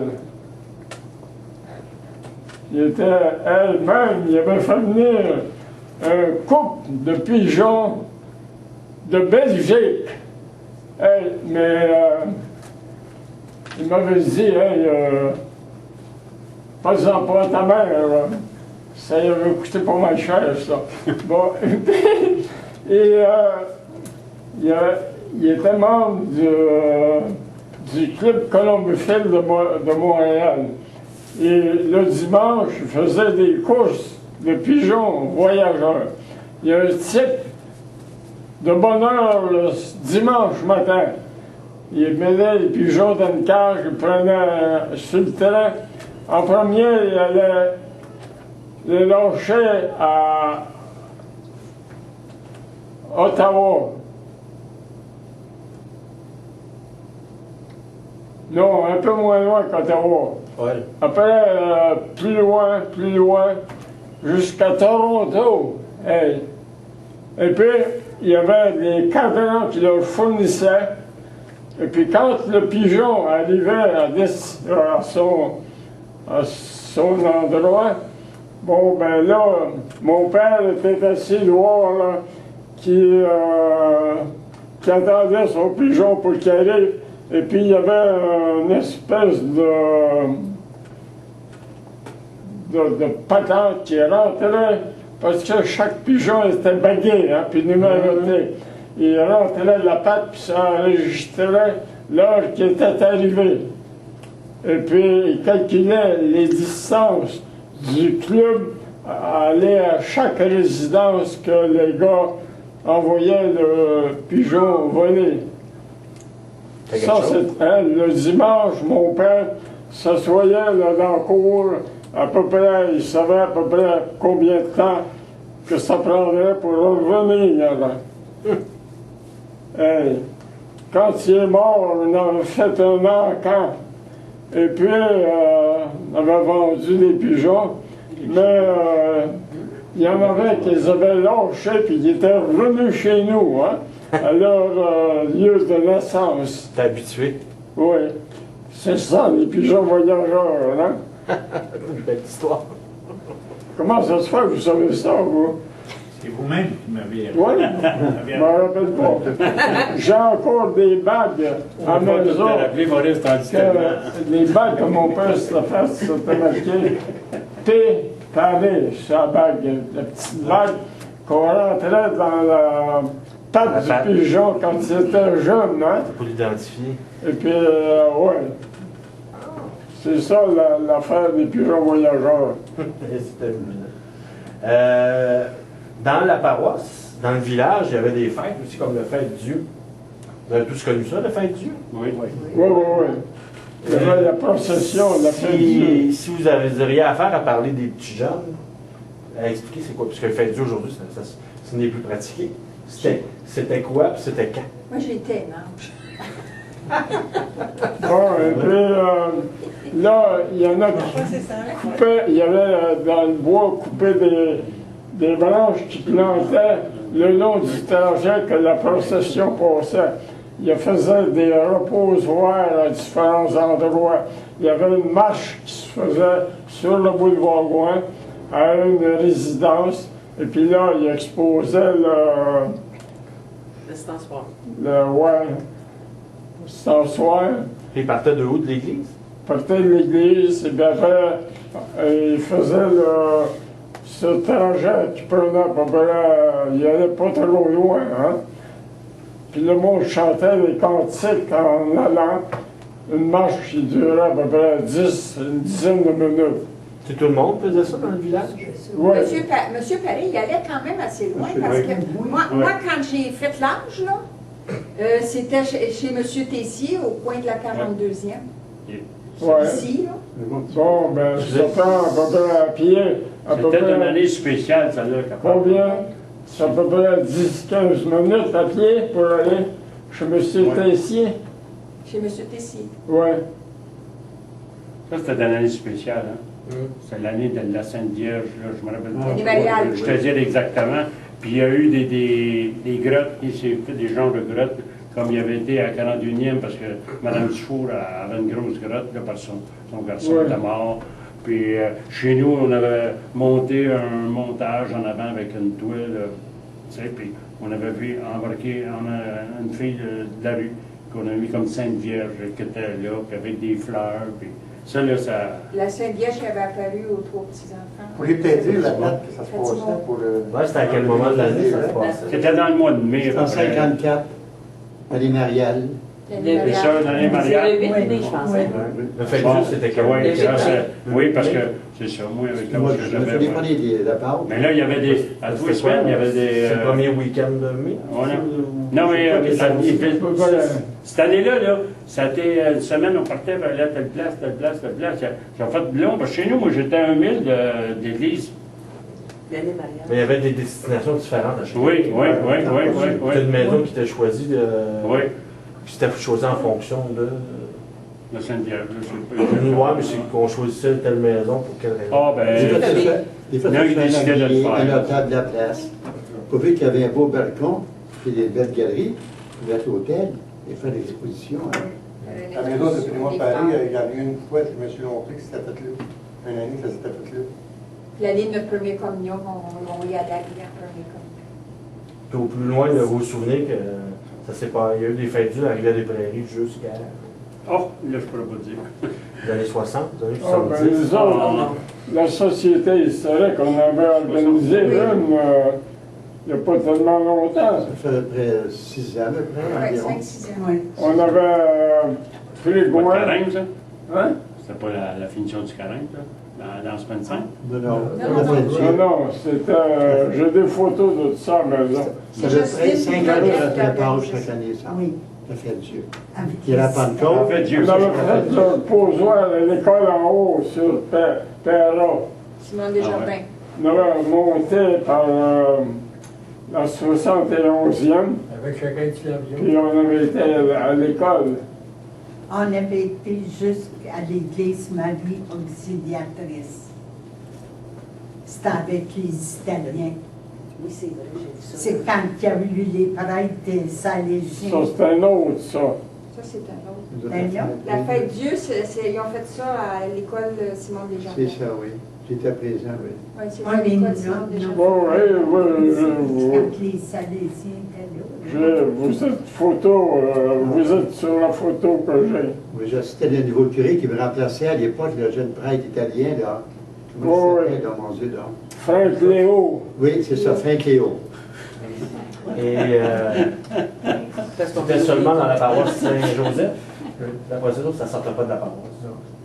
Il était elle-même, il avait fait venir un couple de pigeons de Belgique. Hey, mais il m'avait dit, hey, pas-en pas à ta mère. Ça avait coûté pas mal cher, ça. Bon, et il était membre du club colombophile de Montréal. Et le dimanche, il faisait des courses de pigeons voyageurs. Il y a un type de bonne heure le dimanche matin. Il mettait les pigeons dans une cage, il prenait sur le terrain. En premier, il allait les lâcher à Ottawa. Non, un peu moins loin qu'Ottawa. Ouais. Après, plus loin, jusqu'à Toronto. Hey. Et puis, il y avait des cadrans qui leur fournissaient. Et puis, quand le pigeon arrivait à son endroit, bon, ben là, mon père était assis dehors, là, qui attendait son pigeon pour qu'il arrive. Et puis, il y avait une espèce de patente qui rentrait, parce que chaque pigeon était bagué, hein, puis numéroté. Il rentrait la patte, puis ça enregistrait l'heure qui était arrivée. Et puis, il calculait les distances du club à aller à chaque résidence que les gars envoyaient le pigeon voler. Ça, c'est le dimanche, mon père s'assoyait là dans la cour, à peu près, il savait à peu près combien de temps que ça prendrait pour revenir. Hey, quand il est mort, on a fait un encan. Et puis, on avait vendu des pigeons, mais il y en avait qui les avaient lâchés, puis qui étaient revenus chez nous, hein, à leur lieu de naissance. T'es habitué? Oui. C'est ça, les pigeons voyageurs, hein? Une belle histoire. Comment ça se fait que vous savez ça, vous? C'est vous-même qui m'avez... Oui, je m'en rappelle pas. J'ai encore des bagues à la maison. Rappelé Maurice Les bagues que mon père s'était fait, c'était marqué P. Paris sur la bague. La petite bague qu'on rentrait dans la patte du pigeon quand il était jeune, hein? Pour l'identifier. Et puis, ouais. C'est ça l'affaire des pigeons voyageurs. C'était amusant. Dans la paroisse, dans le village, il y avait des fêtes aussi, comme la fête Dieu. Vous avez tous connu ça, la fête Dieu? Oui. Oui. Il y avait la procession de la fête Dieu. Si vous auriez affaire à parler des petits jeunes, à expliquer c'est quoi, puisque la fête Dieu aujourd'hui, ce n'est plus pratiqué. C'était quoi, puis c'était quand? Moi, j'étais manche. Bon, et puis là, il y en a qui coupaient, il y avait dans le bois coupé des branches qui plantaient le long du trajet que la procession passait. Il faisait des reposoirs à différents endroits. Il y avait une marche qui se faisait sur le boulevard Gouin à une résidence. Et puis là, il exposait Le stançoir. stançoir. Il partait de où, de l'église? Il partait de l'église, et puis après, il faisait ce trajet qui prenait à peu près, il n'allait pas trop loin, hein. Puis le monde chantait des cantiques en allant, une marche qui durait à peu près une dizaine de minutes. C'est tout le monde faisait ça dans le village? Oui. Monsieur Paré, il allait quand même assez loin, parce que moi, quand j'ai fait l'âge, là, c'était chez M. Tessier, au coin de la 42e. Ouais. Ici, là. Bon, ben, ça prend à peu près à pied. C'était une année spéciale, celle-là. Combien? C'est à peu près 10-15 minutes à pied pour aller chez M. Tessier. Chez M. Tessier. Oui. Ça, c'était une année spéciale, hein? C'est l'année de la Sainte Vierge, là, je me rappelle pas. Les Mariales. Je te dire exactement. Puis il y a eu des grottes, il s'est fait des genres de grottes, comme il y avait été à 41e, parce que Mme Dufour avait une grosse grotte, là, parce que son garçon était mort. Puis chez nous, on avait monté un montage en avant avec une toile, tu sais, puis on avait vu embarquer une fille de la rue, qu'on a mis comme Sainte Vierge, qui était là, puis avec des fleurs, puis Ça, là, ça... La Sainte Vierge qui avait apparu aux 3 petits-enfants. Vous pourriez peut-être dire la date que ça se passait pour le... Ouais, c'était à quel moment de l'année ça se passait? C'était dans le mois de mai. C'est en 54, Marie Marielle. C'est ça, dans les mariages. C'est le 8 mai, je pensais. Le fait Bon, que c'était quand ouais, même. oui, parce que c'est ça, moi, avec Moi, l'autre que je me j'avais. souviens pas des dates. Mais là, il y avait des. À tous les semaines, il y avait des. C'est le premier week-end de mai? Non, mais cette année-là, ça a été une semaine, on partait vers là, telle place, telle place, telle place. J'ai fait de long, parce que chez nous, moi, j'étais à 1 000 d'église. L'année mariage. Mais il y avait des destinations différentes à chaque fois. Oui. C'était une maison qui était choisie de. Oui. Puis c'était choisi en fonction de. La Sainte-Vierge, je sais Ouais, mais c'est qu'on choisissait telle maison pour quelle raison. Ah, ben. Des fois, Là, tu il fais décidait de le faire. un notable de la place. Pourvu qu'il y avait un beau balcon, puis des belles galeries, puis l'hôtel, et faire des expositions. La maison de Patrimoine de Paris, il y a eu une fois, je me suis montré que c'était fait là. Une année que ça s'était fait là. L'année de notre première communion, on y allait à la première communion. Puis au plus loin, vous vous souvenez que ça s'est pas. Il y a eu des fêtes dures à Rivière-des-Prairies jusqu'à. Oh, là, je pourrais pas dire. Les années 60, les années Ah, ben, 70. nous autres, la société historique, on avait organisé une il n'y a pas tellement longtemps. Ça fait à peu près 6 ans, à peu près, Oui, environ. 5-6 ans. Oui. On avait pris Pas de Gouin. carême, ça? Hein? C'était pas la finition du carême, ça? Dans la semaine 5? Non, Non, la non. peinture. Non, non, c'était. J'ai des photos de ça à la maison. Ça fait près 5 ans que je prépare chaque année, ça. Oui. Ça fait Dieu. Avec Il y a la les- Pentecôte. En fait, Dieu, On ça, avait je crois. fait le posoir à l'école en haut sur Perra. Simon Desjardins. ouais. On avait monté par la 71e, Avec chacun de ses avions. puis on avait été à l'école. On avait été jusqu'à l'église Marie Auxiliatrice. C'était avec les Italiens. Oui, c'est vrai, j'ai vu ça. C'est quand il y a eu les prêtres des Ça, Salésiens. c'est un autre, ça. Ça, c'est un autre. Ben là, La fête Dieu, ils ont fait ça à l'école Simon Desjardins. C'est ça, oui. J'étais présent, oui. Oui, c'est Ah, ça, mais l'école non, Simon non. Desjardins. Bon, quand les Salésiens étaient là. vous êtes photo, vous êtes sur la photo que j'ai. Oui, j'assistais le nouveau curé qui me remplaçait à l'époque, le jeune prêtre italien, là. Comment Oh, il oui. s'appelle, là, mon Dieu, là? Franck Léo. Oui, c'est ça, Frank Léo. Et Parce qu'on c'était fait seulement dans la des- paroisse Saint-Joseph. La procédure, ça ne sortait pas de la paroisse.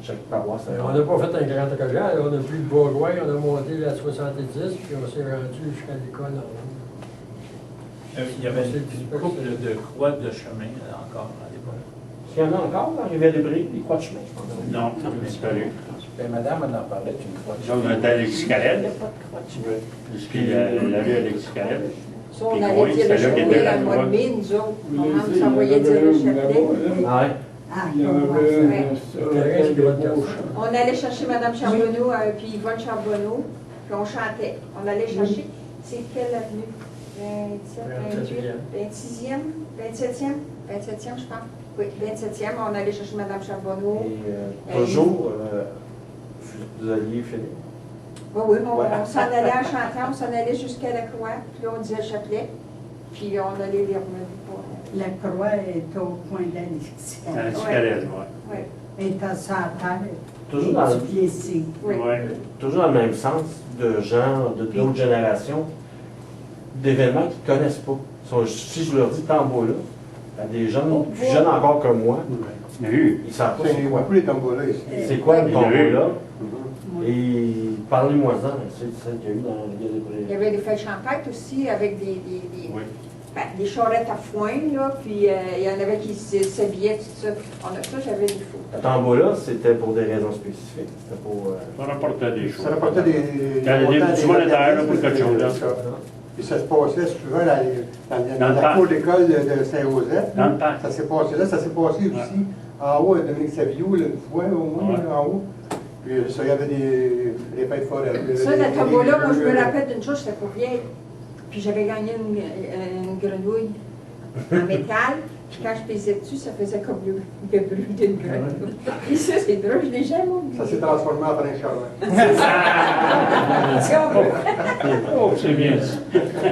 Chaque paroisse. On n'a pas fait un grand trajet, on a pris le Bourgoin, on a monté la 70, puis on s'est rendu jusqu'à l'école en haut. Il y avait une couple de croix de chemin encore à l'époque. Est-ce qu'il y en a encore dans Rivière-des-Prairies, les croix de chemin? je pense? Non, ça a disparu. Ben, madame, elle en parlait une fois. Donc, on était à Alexis Carrel. Il n'y a pas de croix de chemin. Puis la rue Alexis Carrel. Ça, on Puis allait Gouin, dire le c'est là qu'il chapelet était dans le mois de là-bas. mai, nous autres. Vous On laissez, s'envoyait il y en dire le avait une chapelet. là-bas, Ah ouais? Ah, Il y en ouais. avait Ouais. une sur la tête de gauche. On allait chercher Mme Charbonneau, puis Yvonne Charbonneau, puis on chantait. On allait chercher, c'est quelle avenue? 27, 28, 26e, 27e? 27e, je pense. Oui, 27e, on allait chercher Mme Charbonneau. Et toujours, vous alliez finir. Oui, oui, Ouais. on s'en allait en chantant, on s'en allait jusqu'à la croix, puis là, on disait le chapelet, puis on allait les revenir pour. La croix est au coin d'Alexis. Alexis Carrel, oui. Oui, Elle est à sa terre. Toujours dans le- Et du blessé. oui. Toujours dans le même sens de gens de d'autres générations, d'événements qu'ils ne connaissent pas. Si je leur dis Tambola, à des jeunes, plus jeunes encore que moi, Il y a eu. ils ne savent pas Il y c'est a quoi. beaucoup les tambours là ici. C'est quoi le Il y a eu. Tambola? Oui. Et parlez-moi-en, c'est ça qu'il y a eu dans le Rivière des Il y avait des fêtes champêtres aussi, avec des Oui. des charrettes à foin, là, puis il y en avait qui s'habillaient, tout ça. Ça, j'avais des photos. Le Tambola, c'était pour des raisons spécifiques. C'était pour. Ça rapportait des choses. Ça rapportait des... Il y avait des petits monétaires là, pour quelque chose. Là. Et ça se passait souvent dans le la parc. cour d'école de Saint-Joseph. Dans le parc. Ça s'est passé là, ça s'est passé aussi en haut à Dominique Savillou, là, une fois au moins, Ouais. là, en haut. Puis ça, il y avait des fêtes folles. Ça, la tombola, moi, je me rappelle d'une chose, j'étais pour vieille. Puis j'avais gagné une grenouille en métal. Puis quand je pesais dessus, ça faisait comme le bruit d'une grenouille. Et ça, c'est drôle, je l'ai jamais oublié. Ça s'est transformé en Prince Charles. Oh, c'est bien ça.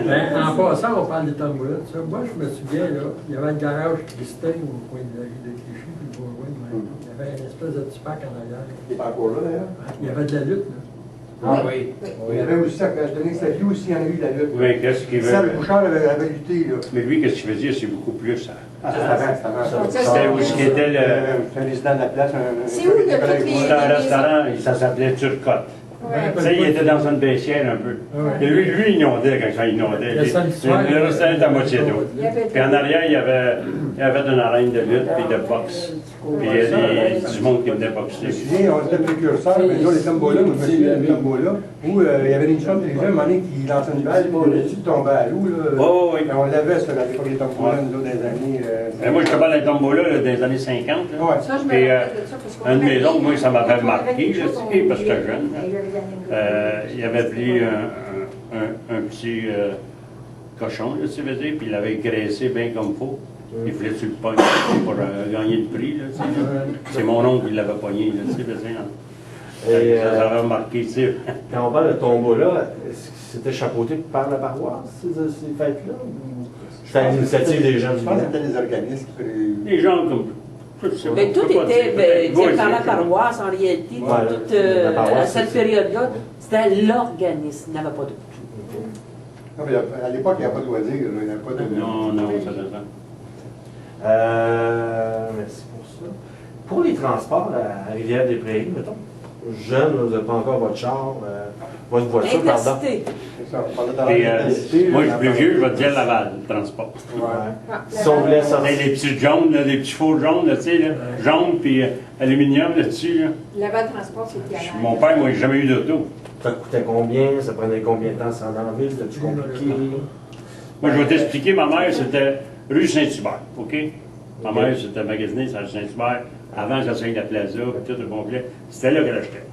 Ben, en passant, on parle des tamboulas. Ça. Moi, je me souviens, là, il y avait le garage Christin au coin de la rue de Clichy, puis le Bourgoin, il y avait une espèce de petit parc en arrière. Il est encore là, d'ailleurs. Il y avait de la lutte, là. Ah oui. Il y avait aussi, à donner sa vie aussi, il y en a eu de la lutte. Oui, qu'est-ce qu'il veut? Serge Bouchard avait lutté, là. Mais lui, qu'est-ce qu'il faisait? C'est beaucoup plus, ça. Ah, c'est avant. C'était où ce qui était le... C'est un résident de la place. C'est où il y a toutes les- C'était un restaurant, ça s'appelait Turcotte. Ouais. Tu sais, il était dans une baissière un peu. Et lui, il inondait quand ça inondait. Le restaurant était à moitié d'eau. Puis en arrière, il y avait une arène de lutte puis de boxe. Puis il y avait du monde qui venait boxer. Je me souviens, on était précurseurs, mais là, les tombola, je me souviens des tombola, où il y avait une émission de télévision, à un moment donné, qui lançait une balle, puis le dessus tombait à l'eau, là. Oh, oui. Et on l'avait, ça, à l'époque des tombola, nous autres, des années... Mais moi, je te parle d'un tombola là, dans les années 50. Là. Ouais. Ça, je me Puis, rappelle de ça, parce qu'on un de mes avait- oncles, moi, ça m'avait on marqué, avait là, quelque chose, tu sais, parce que j'étais on- jeune. Il avait pris un petit cochon, là, tu veux dire, puis il l'avait graissé bien comme il faut. Il voulait tu le pognes pour gagner le prix, là, tu sais. C'est mon oncle qui l'avait pogné, là, tu sais, parce que, Et, ça avait marqué, tu sais. quand on parle de tombola, est-ce que c'était chapeauté par la paroisse, ces fêtes-là? Ou c'était à l'initiative des gens du Je pense que village? c'était des organismes qui faisaient... Les gens comme... je sais pas, Mais tout je peux pas était dire, ben, peut-être. dit Oui, par la c'est- paroisse, en réalité, Ouais, toute, la paroisse, à cette c'est- période-là, c'était l'organisme, il n'y avait pas de Non, mais à l'époque, il n'y avait pas de loisirs, il n'y avait pas de... Non, non, ça dépend. Merci pour ça. Pour les transports à Rivière-des-Prairies, mettons, jeune, vous n'avez pas encore votre char, votre voiture, pardon. Intercité. C'est ça, on parlait dans Puis, l'intensité, moi, là, je suis plus vieux, je vais te dire Laval, le transport. Ouais. Si on voulait sortir. Les petits jaunes, là, les petits fours jaunes, là, tu sais, là, jaune puis aluminium là-dessus. Là. Laval Transport, c'était à l'air. Mon père, moi, j'ai jamais eu d'auto. Ça coûtait combien? Ça prenait combien de temps sans en ville? C'était-tu compliqué? Moi, je vais t'expliquer, ma mère, c'était rue Saint-Hubert, OK? Ma mère, c'était magasinée sur Saint-Hubert, avant que j'enseigne la plaza, puis tout le complet. C'était là qu'elle achetait.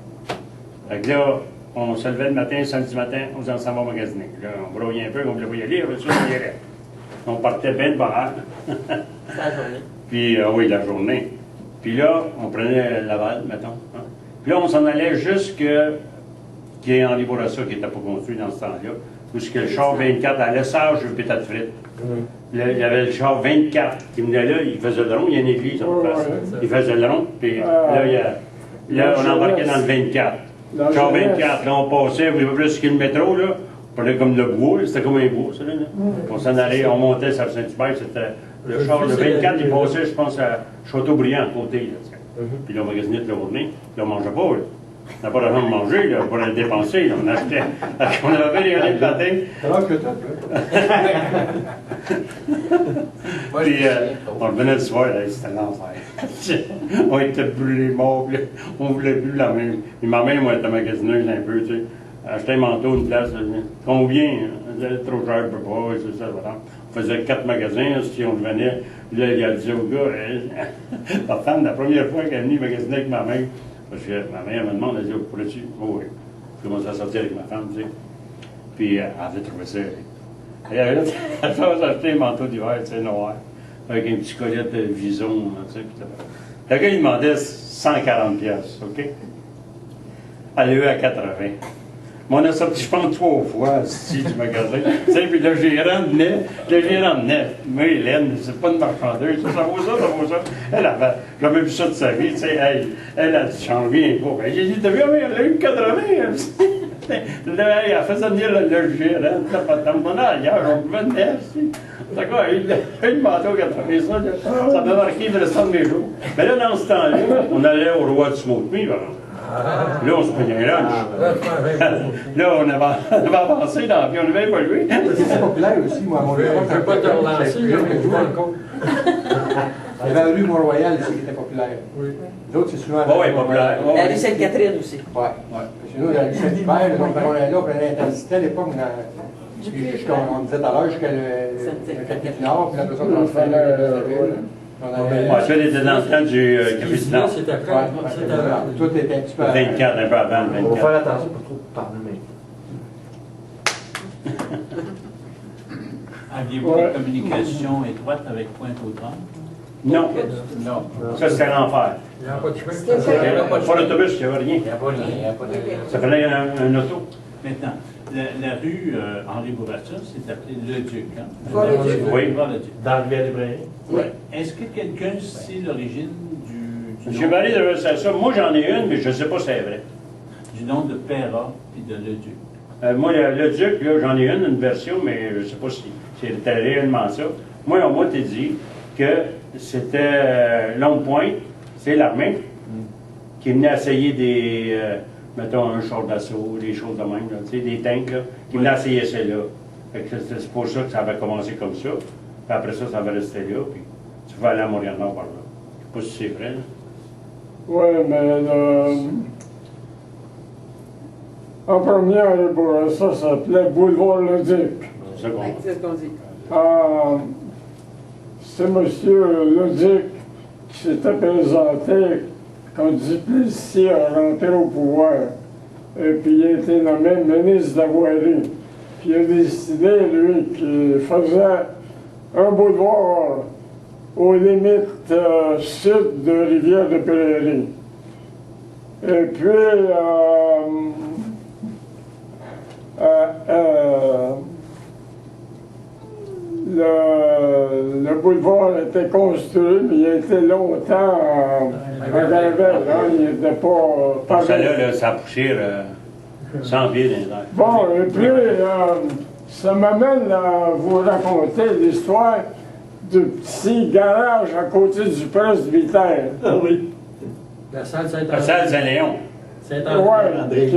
Fait que là, on se levait le matin, samedi matin, on s'en va magasiner. Là, on broyait un peu, on voulait pas y aller, après ça, on y allait. On partait bien de bonne heure. La journée. Puis, oui, la journée. Puis là, on prenait Laval, mettons. Hein. Puis là, on s'en allait jusque qui est Henri Bourassa, qui n'était pas construit dans ce temps-là, où ce que le char 24 à l'essage de pétate frite. Là, il y avait le char 24 qui venait là, il faisait le rond, il y a une église en face. Il faisait le rond, puis là, on embarquait dans le 24. Le char 24, là, on passait, un peu plus que le métro, là. On prenait comme le bois, c'était comme un bois, ça, là. On s'en allait, on montait sur Saint-Hubert, c'était. Le char, le 24, il passait, je pense, à Châteaubriand, à côté, là, tu sais. Puis là, on magasinait toute la journée, puis on mangeait pas, là. On n'a pas d'argent de manger, là, pour le dépenser, là. On achetait. On avait les années de matin. Alors que toi, Puis, on revenait le soir, là, c'était l'enfer. On était brûlés morts, puis on voulait plus la même. Puis ma mère, moi, était magasineuse un peu, tu sais. Acheter un manteau, une place, combien? C'était trop cher, je peux pas, c'est ça, voilà. On faisait 4 magasins, si on revenait, là, il a dit au gars, la femme, la première fois qu'elle est venue magasiner avec ma mère, parce que ma mère me demande, elle dit, pourrais-tu? Oh oui. Je commençais à sortir avec ma femme, tu sais. Puis elle avait trouvé ça. Elle avait acheté un manteau d'hiver, tu sais, noir, avec un petit collet de vison, tu sais. Le gars, il demandait 140 piastres, OK? Elle a eu à 80. Mais on a sorti, je pense, 3 fois ici du magasin. Tu sais, puis le gérant venait. Moi, Hélène, c'est pas une marchandeuse, ça vaut ça, ça vaut ça. Elle avait jamais vu ça de sa vie, tu sais. Elle a dit, j'en reviens pas. J'ai dit, t'as vu, elle a eu 80. Là, elle faisait venir le gérant, on m'en a ailleurs, on pouvait venir ici. D'accord, il a eu le manteau 80, ça m'a marqué le restant de mes jours. Mais là, dans ce temps-là, on allait au roi du smoke meat, là, on se prenait un lunch. Là, on avait avancé dans puis on avait évolué. c'était populaire aussi, moi, à mon Je ne peux pas te relancer, là, mais je vois encore. Il y avait la rue Mont-Royal ici qui était populaire. Oui. L'autre, c'est souvent... Oui, populaire. La rue Sainte-Catherine aussi. Ouais. Chez nous, il y a la rue Saint-Hubert, donc on est là, on prenait l'intensité à l'époque, on disait tout à l'heure, jusqu'à le Café du Nord, puis après ça, on transférait là, Ouais, ça, elle était dans le temps du Café du Nord. C'était après. C'était avant. Tout était un petit peu... 24, un peu avant le On va 24. faire attention pour trop parler maintenant. Aviez-vous une communication étroite avec Pointe-aux-Trembles? Non. Non. Ça, c'était l'enfer. Il n'y a pas de choix. Il n'y avait pas de Pas d'autobus, il n'y avait rien. Il n'y a pas rien, il n'y a pas de... Ça fallait un auto. Maintenant, la rue Henri Bourassa, c'est appelé Le Duc, hein? Bois-le-Duc. Oui. Bois-le-Duc. Dans Rivière-des-Prairies? Oui. Est-ce que quelqu'un sait l'origine M. Barry devrait faire ça. Moi, j'en ai une, mais je ne sais pas si c'est vrai. Du nom de Perra et de Leduc. Moi, le Duc, là, j'en ai une version, mais je ne sais pas si c'était réellement ça. Moi, on m'a dit que c'était Longue Pointe, c'est l'armée, qui venait essayer des, mettons, un char d'assaut, des choses de même, là, tu sais, des tanks, là, qui venait essayer celle-là. Fait que c'est pour ça que ça avait commencé comme ça. Puis après ça, ça va rester là, puis tu vas aller à Montréal-Nord par là. Je ne sais pas si c'est vrai, là. Oui, mais en première, ça s'appelait Boulevard Leduc. C'est ça qu'on Ouais, c'est ce qu'on dit. C'est M. Leduc qui s'était présenté quand Duplessis a rentré au pouvoir. Et puis il a été nommé ministre de la Voirie. Puis il a décidé, lui, qu'il faisait un boulevard aux limites sud de Rivière-de-Prairie. Et puis, le boulevard a été construit, mais il a été longtemps en gravelle. Il n'était pas pour ça, là, ça a poussé 100 pieds dans les airs. Bon, et puis, ça m'amène à vous raconter l'histoire du petit garage à côté du presbytère. Ah oui. La salle Saint-André. La salle Saint-Léon. Saint-André.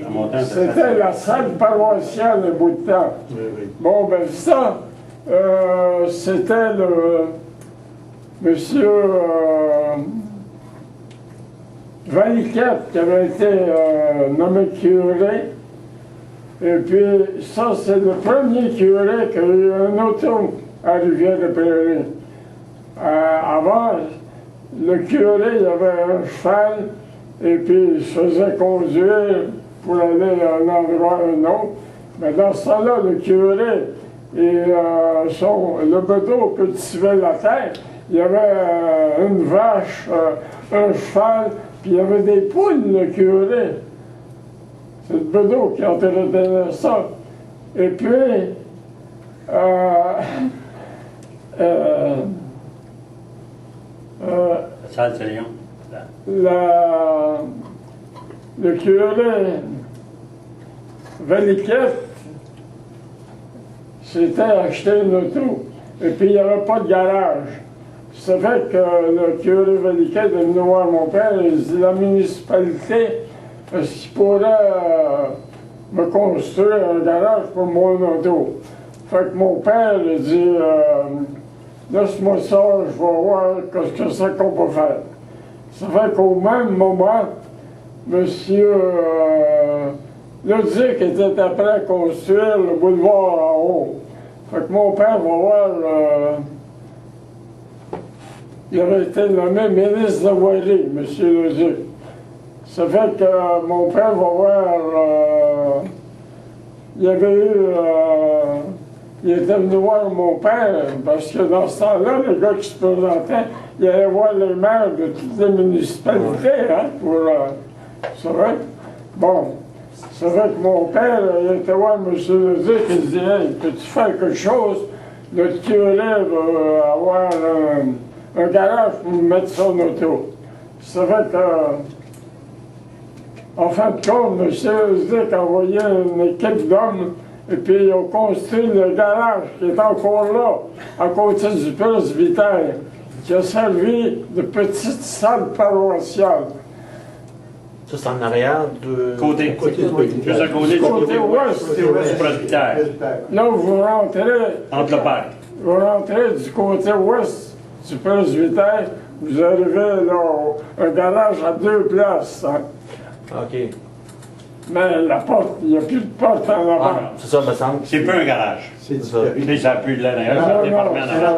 Oui, c'était la salle paroissiale un bout de temps. Oui, oui. Bon, ben ça, c'était le monsieur Valiquette qui avait été nommé curé. Et puis, ça, c'est le premier curé qui a eu un auto à Rivière-de-Prairie. Avant, le curé, il avait un cheval, et puis il se faisait conduire pour aller à un endroit ou un autre. Mais dans ce temps-là, le curé et le bedeau cultivait la terre. Il y avait une vache, un cheval, puis il y avait des poules, le curé. C'est le bedeau qui entretenait ça. Et puis, Salle Saint-Léon. le curé Valiquette s'était acheté une auto, et puis il n'y avait pas de garage. Ça fait que le curé Valiquette est venu voir mon père et il dit, la municipalité, est-ce qu'il pourrait me construire un garage pour mon auto? Fait que mon père il dit, laisse-moi ça, je vais voir ce que c'est qu'on peut faire. Ça fait qu'au même moment, monsieur Leduc était après à construire le boulevard en haut. Fait que mon père va voir, il avait été nommé ministre de la Voirie, monsieur Leduc. Ça fait que mon père va voir, il avait eu, il était venu voir mon père, parce que dans ce temps-là, le gars qui se présentait, il allait voir les maires de toutes les municipalités, hein, pour, c'est vrai? Bon, c'est vrai que mon père, il était voir M. Leduc, il disait, hey, peux-tu faire quelque chose? Notre curé va avoir un garage pour mettre son auto. Ça fait que, en fin de compte, M. Leduc a envoyé une équipe d'hommes, et puis ils ont construit le garage qui est encore là, à côté du presbytère, qui a servi de petite salle paroissiale. Ça, c'est en arrière de... Côté. Juste à côté du côté ouest du presbytère. Là, vous rentrez... Entre le père. Vous rentrez du côté ouest du presbytère, vous arrivez là, un garage à 2 places. Hein. OK. Mais la porte, il n'y a plus de porte en avant. Ah, c'est ça, me semble. C'est pas un garage. C'est ça. Mais ça n'a plus de l'air d'ailleurs, ça a été formé en avant.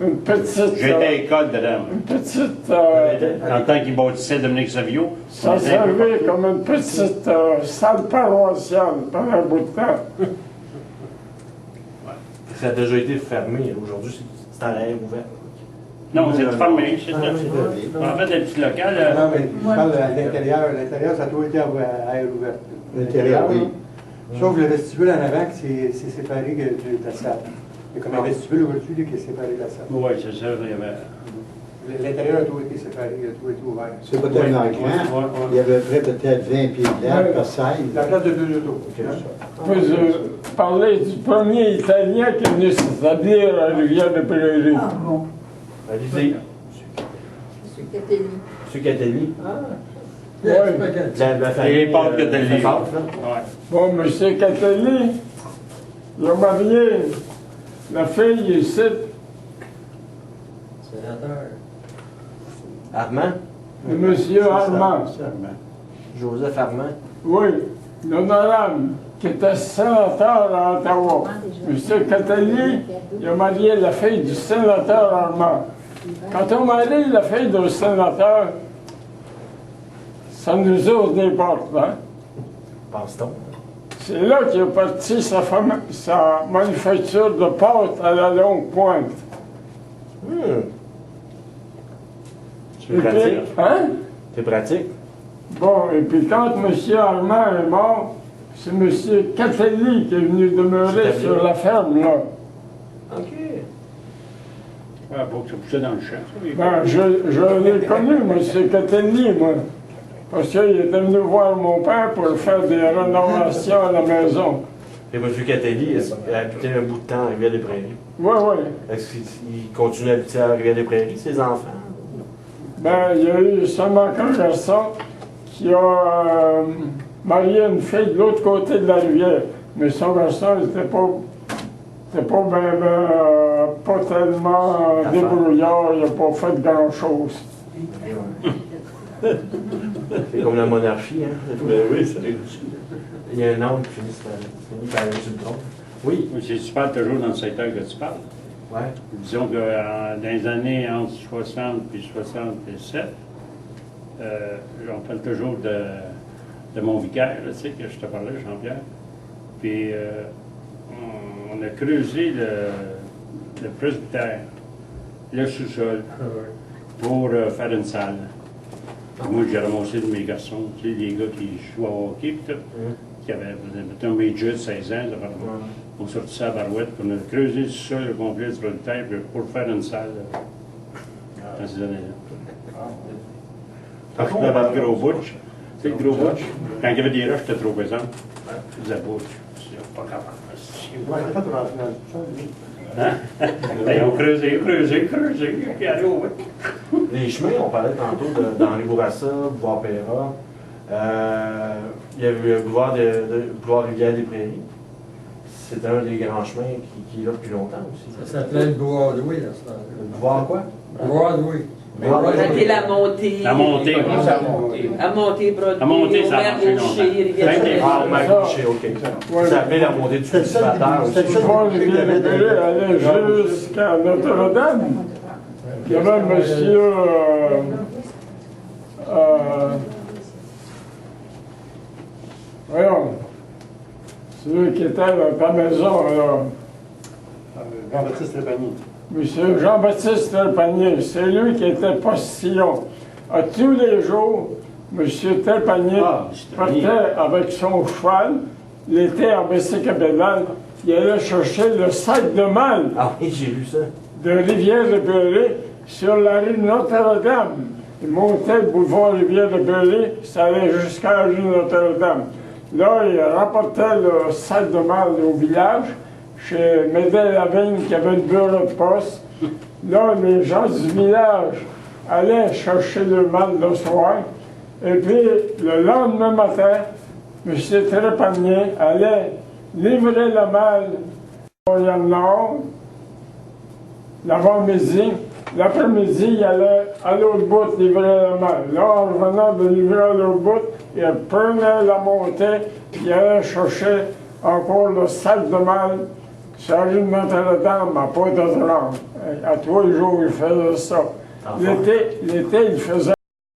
Une petite... J'étais à l'école dedans. Une petite... En tant qu'il bâtissait Dominique Savio. ça servait comme une petite salle paroissiale pendant un bout de temps. Ça a déjà été fermé. Aujourd'hui, c'est en l'air ouvert. Non, c'est fermé. En fait, le petit local. Non, mais je parle à l'intérieur. L'intérieur, ça a toujours été à air ouvert. L'intérieur, oui. Sauf le vestibule en avant, c'est séparé de la salle. Il y a comme un vestibule au-dessus qui est séparé de la salle. Oui, c'est ça. Il y avait... L'intérieur a tout été séparé, il a tout été ouvert. C'est pas tellement grand. Il y avait à peu près peut-être 20 pieds de l'air par size. La place de 2 autos. Vous parlez du premier Italien qui est venu s'établir à Rivière-des-Prairies. Ah bon. Allez-y. Monsieur Catelli. Monsieur Catelli. Oui. La famille. Les pâtes Catelli. les pâtes, là. Ouais. Bon, M. Catelli, il a marié la fille ici. Sénateur. Armand. De M. Armand. Joseph Armand. Oui, l'honorable, qui était sénateur à Ottawa. M. Catelli, il a marié la fille du sénateur Armand. Quand on marie la fille d'un sénateur, ça nous ouvre des portes, hein? Pense-t-on. C'est là qu'il a parti sa manufacture de pâtes à la longue pointe. C'est pratique. Hein? C'est pratique. Bon, et puis quand M. Armand est mort, c'est M. Catelli qui est venu demeurer sur la ferme, là. OK. Ah, bon, ça poussait dans le champ, ça. les Ben, pâtes. je l'ai connu, M. Catelli, moi. Parce qu'il était venu voir mon père pour faire des rénovations à la maison. Et M. Catelli a habité un bout de temps à Rivière-des-Prairies. Oui, oui. Est-ce qu'il continue à habiter à Rivière-des-Prairies, ses enfants? Ben, il y a eu seulement qu'un garçon qui a marié une fille de l'autre côté de la rivière. Mais son garçon n'était pas tellement débrouillard, il n'a pas fait grand-chose. C'est comme la monarchie, hein? Oui, c'est il y a un homme qui finit par aller sur le trône. Oui. Si tu parles toujours dans le secteur que tu parles. Ouais. Disons que dans les années entre 60 et 67, on parle toujours de mon vicaire, là, tu sais, que je te parlais, Jean-Pierre. Puis on a creusé le presbytère, le sous-sol, pour faire une salle. Moi, j'ai ramassé de mes garçons, tu sais, les gars qui jouent au hockey, puis tout, qui avaient, mettons, mes jeux de 16 ans, on sortit ça à Barouette, puis on a creusé le sol, le complet du presbytère pour faire une salle dans ces années-là. Parce qu'on avait le gros butch, tu sais, le gros butch. Quand il y avait des roches, j'étais trop pesant. Je disais, butch, c'est pas capable. Hein? Ils ont creusé, puis allez au bout. Les chemins, on parlait tantôt d'Henri Bourassa, boulevard Péra. Il y avait le boulevard Rivière-des-Prairies. C'est un des grands chemins qui est là depuis longtemps aussi. Ça s'appelait le Broadway, là, ce temps-là. Le boulevard quoi? Broadway. C'était la montée. La montée, oui. La montée, Broadway. La montée, ça a Omer marché Gaucher, longtemps. Rivière-des-Prairies. Ah, on m'a couché, OK. Ça s'appelait la montée du cultivateur aussi. C'est pas Rivière-des-Prairies allait jusqu'à Notre-Dame. Il y avait monsieur... voyons, celui qui était dans ta maison, là. Jean-Baptiste Trépanier. Monsieur Jean-Baptiste Trépanier, c'est lui qui était postillon. À tous les jours, monsieur Trépanier partait avec son cheval, l'été en Bessic-Cabellane, il allait chercher le sac de malle Ah oui, j'ai lu ça. de Rivière-de-Prairies sur la rue Notre-Dame. Il montait le boulevard Rivière-de-Prairies, ça allait jusqu'à la rue Notre-Dame. Là, il rapportait le sac de malle au village, chez Médée-Lavigne, qui avait le bureau de poste. Là, les gens du village allaient chercher le malle le soir. Et puis, le lendemain matin, M. Trépanier allait livrer le malle au Moyen-Nord, l'avant-midi. L'après-midi, il allait à l'autre bout livrer le malle. Là, en revenant de livrer à l'autre bout, il prenait la montée, puis il allait chercher encore le sac de malle sur la rue de Notre-Dame, à Pointe-aux-Trembles. À tous les jours, il faisait ça. L'été, il faisait